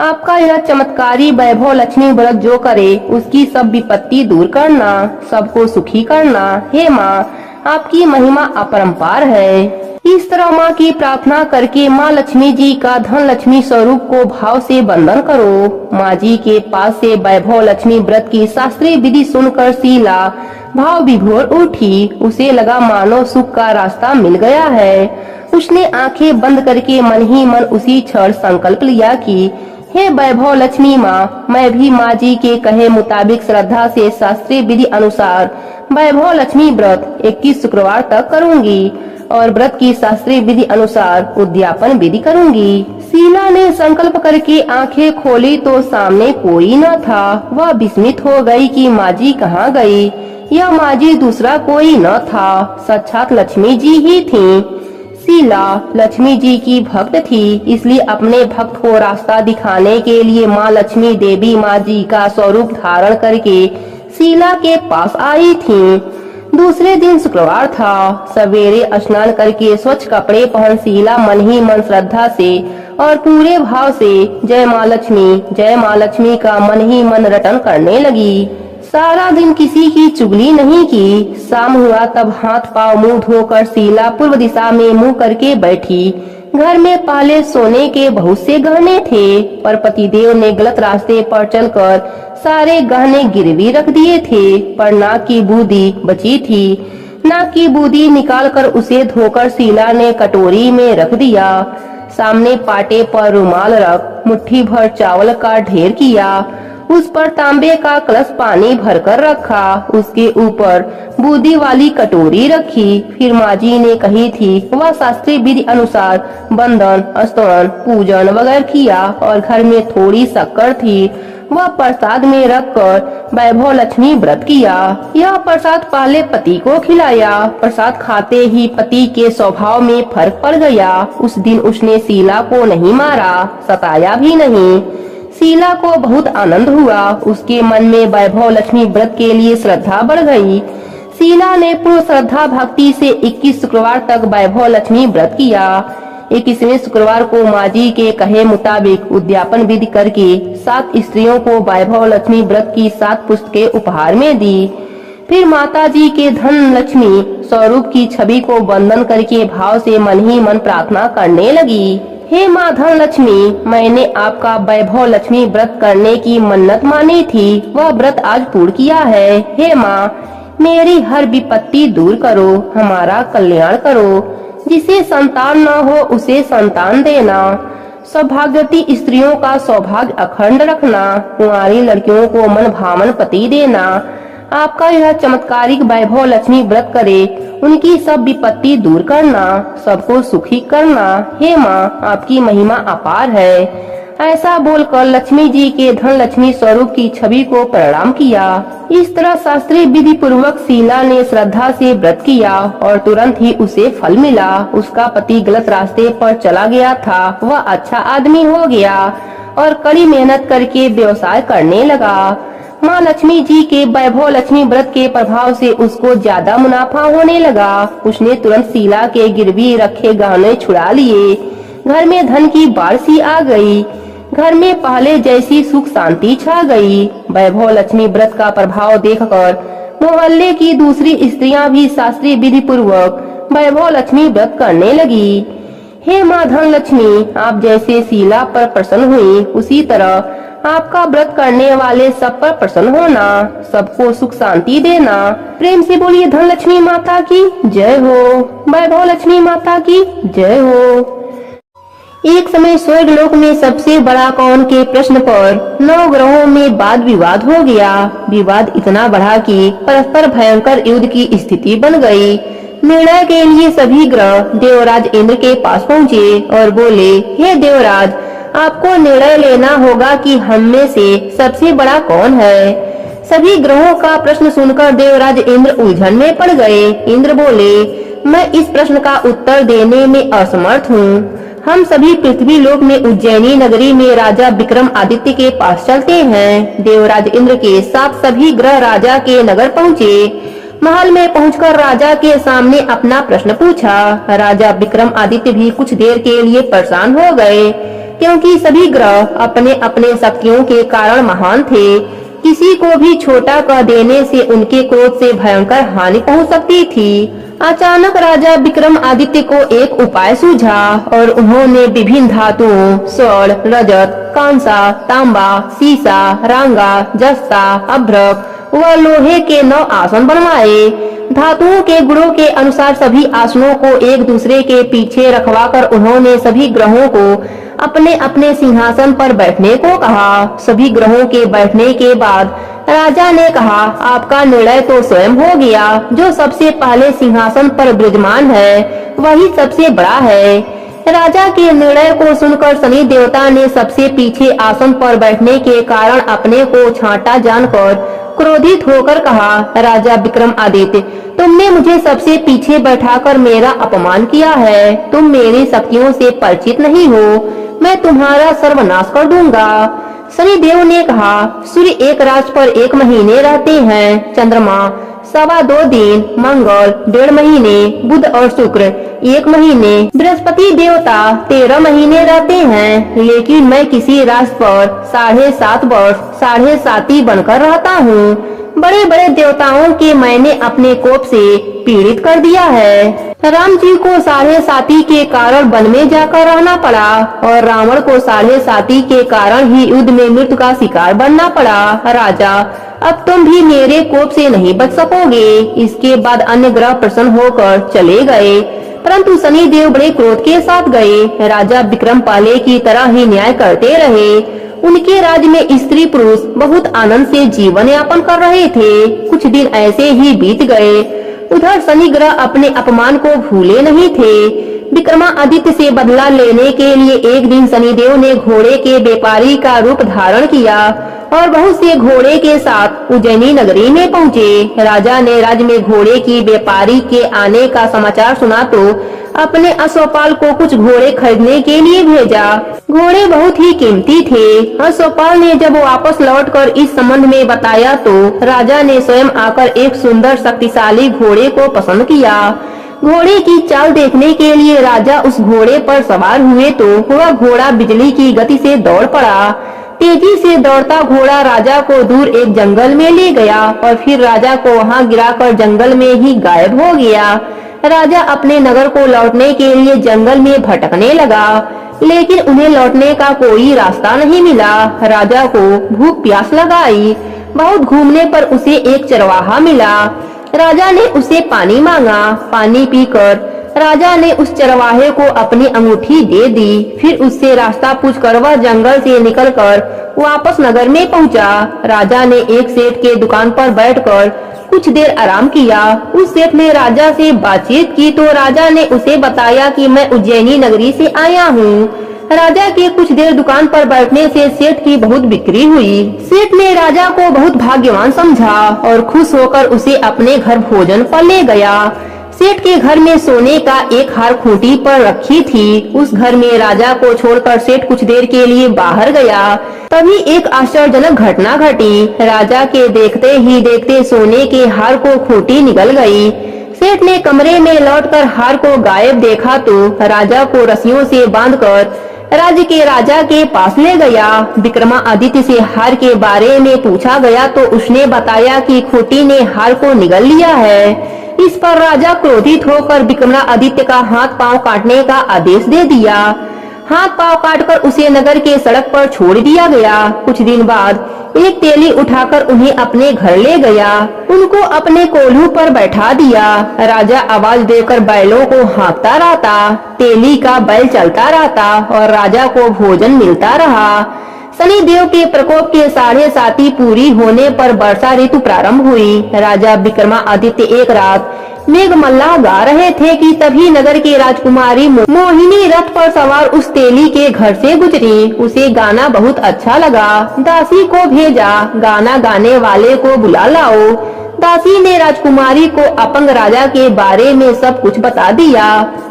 आपका यह चमत्कारी वैभव लक्ष्मी व्रत जो करे उसकी सब विपत्ति दूर करना, सबको सुखी करना। हे माँ, आपकी महिमा अपरंपार है। इस तरह माँ की प्रार्थना करके माँ लक्ष्मी जी का धन लक्ष्मी स्वरूप को भाव से वंदन करो। माँ जी के पास से वैभव लक्ष्मी व्रत की शास्त्रीय विधि सुनकर शीला भाव विभोर उठी। उसे लगा मानो सुख का रास्ता मिल गया है। उसने आंखें बंद करके मन ही मन उसी क्षण संकल्प लिया कि हे वैभव लक्ष्मी माँ, मैं भी माँ जी के कहे मुताबिक श्रद्धा से शास्त्रीय विधि अनुसार वैभव लक्ष्मी व्रत 21 शुक्रवार तक करूंगी और व्रत की शास्त्रीय विधि अनुसार उद्यापन विधि करूंगी। शीला ने संकल्प करके आंखें खोली तो सामने कोई न था। वह विस्मित हो गई कि माँ जी कहाँ गई। यह माँ जी दूसरा कोई न था, साक्षात लक्ष्मी जी ही थीं। शीला लक्ष्मी जी की भक्त थी, इसलिए अपने भक्त को रास्ता दिखाने के लिए माँ लक्ष्मी देवी माँ जी का स्वरूप धारण करके शीला के पास आई थीं। दूसरे दिन शुक्रवार था। सवेरे स्नान करके स्वच्छ कपड़े पहन शीला मन ही मन श्रद्धा से और पूरे भाव से जय माँ लक्ष्मी का मन ही मन रटन करने लगी। सारा दिन किसी की चुगली नहीं की। शाम हुआ तब हाथ पांव मुंह धोकर शीला पूर्व दिशा में मुंह करके बैठी। घर में पहले सोने के बहुत से गहने थे, पर पतिदेव ने गलत रास्ते पर चलकर सारे गहने गिरवी रख दिए थे। पर नाक की बूंदी बची थी। नाक की बूंदी निकालकर उसे धोकर शीला ने कटोरी में रख दिया। सामने पाटे पर रुमाल रख मुट्ठी भर चावल का ढेर किया। उस पर तांबे का कलश पानी भरकर रखा। उसके ऊपर बूंदी वाली कटोरी रखी। फिर माँ जी ने कही थी वह शास्त्रीय विधि अनुसार बंधन स्तवन पूजन वगैरह किया और घर में थोड़ी शक्कर थी, वह प्रसाद में रखकर वैभव लक्ष्मी व्रत किया। यह प्रसाद पहले पति को खिलाया। प्रसाद खाते ही पति के स्वभाव में फर्क पड़ गया। उस दिन उसने शीला को नहीं मारा, सताया भी नहीं। शीला को बहुत आनंद हुआ। उसके मन में वैभव लक्ष्मी व्रत के लिए श्रद्धा बढ़ गई। शीला ने पूर्ण श्रद्धा भक्ति से 21 शुक्रवार तक वैभव लक्ष्मी व्रत किया। 21वें शुक्रवार को माँ जी के कहे मुताबिक उद्यापन विधि करके 7 स्त्रियों को वैभव लक्ष्मी व्रत की 7 पुस्तकें उपहार में दी। फिर माता जी के धन लक्ष्मी स्वरूप की छवि को वंदन करके भाव से मन ही मन प्रार्थना करने लगी। हे माँ धन लक्ष्मी, मैंने आपका वैभव लक्ष्मी व्रत करने की मन्नत मानी थी, वह व्रत आज पूर्ण किया है। हे माँ, मेरी हर विपत्ति दूर करो, हमारा कल्याण करो। जिसे संतान न हो उसे संतान देना। सौभाग्यवती स्त्रियों का सौभाग्य अखंड रखना। कुंवारी लड़कियों को मन भावन पति देना। आपका यह चमत्कारिक वैभव लक्ष्मी व्रत करे, उनकी सब विपत्ति दूर करना, सबको सुखी करना। हे माँ, आपकी महिमा अपार है। ऐसा बोलकर लक्ष्मी जी के धन लक्ष्मी स्वरूप की छवि को प्रणाम किया। इस तरह शास्त्रीय विधि पूर्वक शीला ने श्रद्धा से व्रत किया और तुरंत ही उसे फल मिला। उसका पति गलत रास्ते पर चला गया था, वह अच्छा आदमी हो गया और कड़ी मेहनत करके व्यवसाय करने लगा। माँ लक्ष्मी जी के वैभव लक्ष्मी व्रत के प्रभाव से उसको ज्यादा मुनाफा होने लगा। उसने तुरंत शीला के गिरवी रखे गहने छुड़ा लिए। घर में धन की बारिश आ गई। घर में पहले जैसी सुख शांति छा गई। वैभव लक्ष्मी व्रत का प्रभाव देखकर मोहल्ले की दूसरी स्त्रियां भी शास्त्रीय विधि पूर्वक वैभव लक्ष्मी व्रत करने लगी। हे माँ धन लक्ष्मी, आप जैसे शीला पर प्रसन्न हुई, उसी तरह आपका व्रत करने वाले सब पर प्रसन्न होना, सबको सुख शांति देना। प्रेम से बोलिए धन लक्ष्मी माता की जय हो, वैभव लक्ष्मी माता की जय हो। एक समय स्वर्ग लोक में सबसे बड़ा कौन के प्रश्न पर 9 ग्रहों में वाद विवाद हो गया। विवाद इतना बढ़ा कि परस्पर भयंकर युद्ध की स्थिति बन गई। निर्णय के लिए सभी ग्रह देवराज इंद्र के पास पहुँचे और बोले, हे देवराज, आपको निर्णय लेना होगा कि हम में से सबसे बड़ा कौन है। सभी ग्रहों का प्रश्न सुनकर देवराज इंद्र उलझन में पड़ गए। इंद्र बोले, मैं इस प्रश्न का उत्तर देने में असमर्थ हूँ। हम सभी पृथ्वी लोक में उज्जैनी नगरी में राजा विक्रम आदित्य के पास चलते हैं। देवराज इंद्र के साथ सभी ग्रह राजा के नगर पहुँचे। महल में पहुंचकर राजा के सामने अपना प्रश्न पूछा। राजा विक्रम आदित्य भी कुछ देर के लिए परेशान हो गए, क्योंकि सभी ग्रह अपने अपने शक्तियों के कारण महान थे। किसी को भी छोटा कर देने से उनके क्रोध से भयंकर हानि पहुंच सकती थी। अचानक राजा विक्रमादित्य को एक उपाय सूझा और उन्होंने विभिन्न धातुओं स्वर्ण, रजत, कांसा, तांबा, सीसा, रांगा, जस्ता, अभ्रक व लोहे के 9 आसन बनवाए। धातुओं के गुणों के अनुसार सभी आसनों को एक दूसरे के पीछे रखवाकर उन्होंने सभी ग्रहों को अपने अपने सिंहासन पर बैठने को कहा। सभी ग्रहों के बैठने के बाद राजा ने कहा, आपका निर्णय तो स्वयं हो गया। जो सबसे पहले सिंहासन पर विराजमान है वही सबसे बड़ा है। राजा के निर्णय को सुनकर शनि देवता ने सबसे पीछे आसन पर बैठने के कारण अपने को छांटा जानकर क्रोधित होकर कहा, राजा विक्रमादित्य, तुमने मुझे सबसे पीछे बैठाकर मेरा अपमान किया है। तुम मेरी शक्तियों से परिचित नहीं हो। मैं तुम्हारा सर्वनाश कर दूंगा। शनि देव ने कहा, सूर्य एक राशि पर 1 महीने रहते हैं, चंद्रमा 2.25 दिन, मंगल 1.5 महीने, बुध और शुक्र 1 महीने, बृहस्पति देवता 13 महीने रहते हैं। लेकिन मैं किसी राशि पर 7.5 वर्ष 7.5 बनकर रहता हूँ। बड़े बड़े देवताओं के मैंने अपने कोप से पीड़ित कर दिया है। राम जी को 7.5 के कारण वन में जाकर रहना पड़ा और रावण को 7.5 के कारण ही युद्ध में मृत्यु का शिकार बनना पड़ा। राजा, अब तुम भी मेरे कोप से नहीं बच सकोगे। इसके बाद अन्य ग्रह प्रसन्न होकर चले गए, परंतु शनि देव बड़े क्रोध के साथ गए। राजा विक्रम पहले की तरह ही न्याय करते रहे। उनके राज्य में स्त्री पुरुष बहुत आनंद से जीवन यापन कर रहे थे। कुछ दिन ऐसे ही बीत गए। उधर शनि ग्रह अपने अपमान को भूले नहीं थे। विक्रमादित्य से बदला लेने के लिए एक दिन शनिदेव ने घोड़े के व्यापारी का रूप धारण किया और बहुत से घोड़े के साथ उज्जैनी नगरी में पहुँचे। राजा ने राज्य में घोड़े की व्यापारी के आने का समाचार सुना तो अपने अश्वपाल को कुछ घोड़े खरीदने के लिए भेजा। घोड़े बहुत ही कीमती थे। अश्वपाल ने जब वापस लौटकर इस संबंध में बताया तो राजा ने स्वयं आकर एक सुंदर शक्तिशाली घोड़े को पसंद किया। घोड़े की चाल देखने के लिए राजा उस घोड़े पर सवार हुए तो वह घोड़ा बिजली की गति से दौड़ पड़ा। तेजी से दौड़ता घोड़ा राजा को दूर एक जंगल में ले गया और फिर राजा को वहां गिराकर जंगल में ही गायब हो गया। राजा अपने नगर को लौटने के लिए जंगल में भटकने लगा, लेकिन उन्हें लौटने का कोई रास्ता नहीं मिला। राजा को भूख प्यास लगाई। बहुत घूमने पर उसे एक चरवाहा मिला। राजा ने उसे पानी मांगा। पानी पीकर राजा ने उस चरवाहे को अपनी अंगूठी दे दी। फिर उससे रास्ता पूछकर वह जंगल से निकलकर वापस नगर में पहुंचा। राजा ने एक सेठ के दुकान पर बैठकर कुछ देर आराम किया। उस सेठ ने राजा से बातचीत की तो राजा ने उसे बताया कि मैं उज्जैनी नगरी से आया हूँ। राजा के कुछ देर दुकान पर बैठने से सेठ की बहुत बिक्री हुई। सेठ ने राजा को बहुत भाग्यवान समझा और खुश होकर उसे अपने घर भोजन पर ले गया। सेठ के घर में सोने का एक हार खूंटी पर रखी थी। उस घर में राजा को छोड़कर सेठ कुछ देर के लिए बाहर गया। तभी एक आश्चर्यजनक घटना घटी। राजा के देखते ही देखते सोने के हार को खूंटी निगल गई। सेठ ने कमरे में लौटकर हार को गायब देखा तो राजा को रस्सियों से बांधकर राज्य के राजा के पास ले गया। विक्रमादित्य से हार के बारे में पूछा गया तो उसने बताया कि खूंटी ने हार को निगल लिया है। इस पर राजा क्रोधित होकर विक्रमादित्य का हाथ पांव काटने का आदेश दे दिया। हाथ पांव काटकर उसे नगर के सड़क पर छोड़ दिया गया। कुछ दिन बाद एक तेली उठाकर उन्हें अपने घर ले गया। उनको अपने कोल्हू पर बैठा दिया। राजा आवाज देकर बैलों को हाँकता रहता। तेली का बैल चलता रहता और राजा को भोजन मिलता रहा। शनि देव के प्रकोप के 7.5 पूरी होने पर वर्षा ऋतु प्रारंभ हुई। राजा विक्रमादित्य एक रात मेघमल्लाह गा रहे थे कि तभी नगर की राजकुमारी मोहिनी रथ पर सवार उस तेली के घर से गुजरी। उसे गाना बहुत अच्छा लगा। दासी को भेजा, गाना गाने वाले को बुला लाओ। दासी ने राजकुमारी को अपंग राजा के बारे में सब कुछ बता दिया।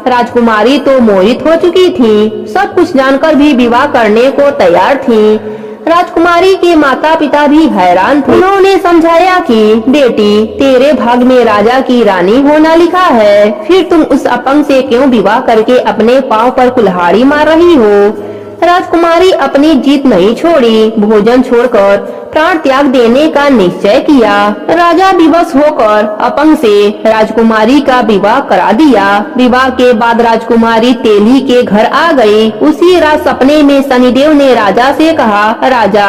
राजकुमारी तो मोहित हो चुकी थी। सब कुछ जानकर भी विवाह करने को तैयार थी। राजकुमारी के माता पिता भी हैरान थे। उन्होंने समझाया कि बेटी, तेरे भाग में राजा की रानी होना लिखा है, फिर तुम उस अपंग से क्यों विवाह करके अपने पांव पर कुल्हाड़ी मार रही हो। राजकुमारी अपनी जीत नहीं छोड़ी, भोजन छोड़कर प्राण त्याग देने का निश्चय किया। राजा विवश होकर अपंग से राजकुमारी का विवाह करा दिया। विवाह के बाद राजकुमारी तेली के घर आ गई। उसी रात सपने में शनिदेव ने राजा से कहा, राजा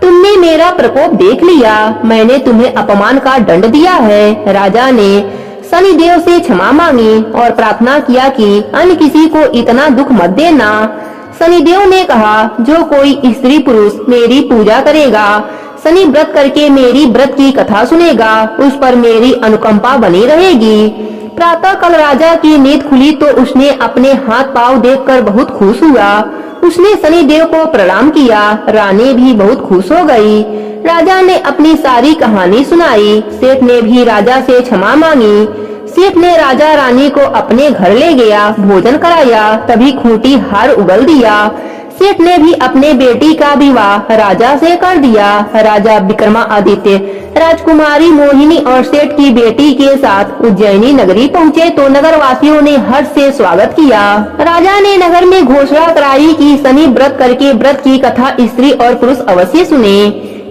तुमने मेरा प्रकोप देख लिया, मैंने तुम्हें अपमान का दंड दिया है। राजा ने शनिदेव से क्षमा मांगी और प्रार्थना किया कि अन्य किसी को इतना दुख मत देना। शनिदेव ने कहा, जो कोई स्त्री पुरुष मेरी पूजा करेगा, शनि व्रत करके मेरी व्रत की कथा सुनेगा, उस पर मेरी अनुकंपा बनी रहेगी। प्रातः कल राजा की नींद खुली तो उसने अपने हाथ पांव देखकर बहुत खुश हुआ। उसने शनिदेव को प्रणाम किया। रानी भी बहुत खुश हो गई। राजा ने अपनी सारी कहानी सुनाई। सेठ ने भी राजा से क्षमा मांगी। सेठ ने राजा रानी को अपने घर ले गया, भोजन कराया। तभी खूंटी हार उगल दिया। सेठ ने भी अपने बेटी का विवाह राजा से कर दिया। राजा विक्रमादित्य राजकुमारी मोहिनी और सेठ की बेटी के साथ उज्जैनी नगरी पहुँचे तो नगर वासियों ने हर्ष से स्वागत किया। राजा ने नगर में घोषणा कराई कि शनि व्रत करके व्रत की कथा स्त्री और पुरुष अवश्य सुने।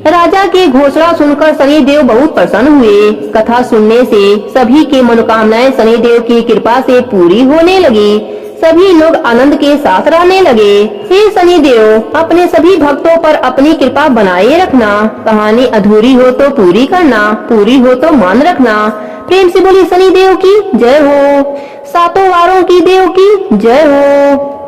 राजा की घोषणा सुनकर शनिदेव बहुत प्रसन्न हुए। कथा सुनने से सभी की मनोकामनाएं शनिदेव की कृपा से पूरी होने लगी। सभी लोग आनंद के साथ रहने लगे। हे शनिदेव, अपने सभी भक्तों पर अपनी कृपा बनाए रखना। कहानी अधूरी हो तो पूरी करना, पूरी हो तो मान रखना। प्रेम से बोली शनिदेव की जय हो। सातों वारों की देव की जय हो।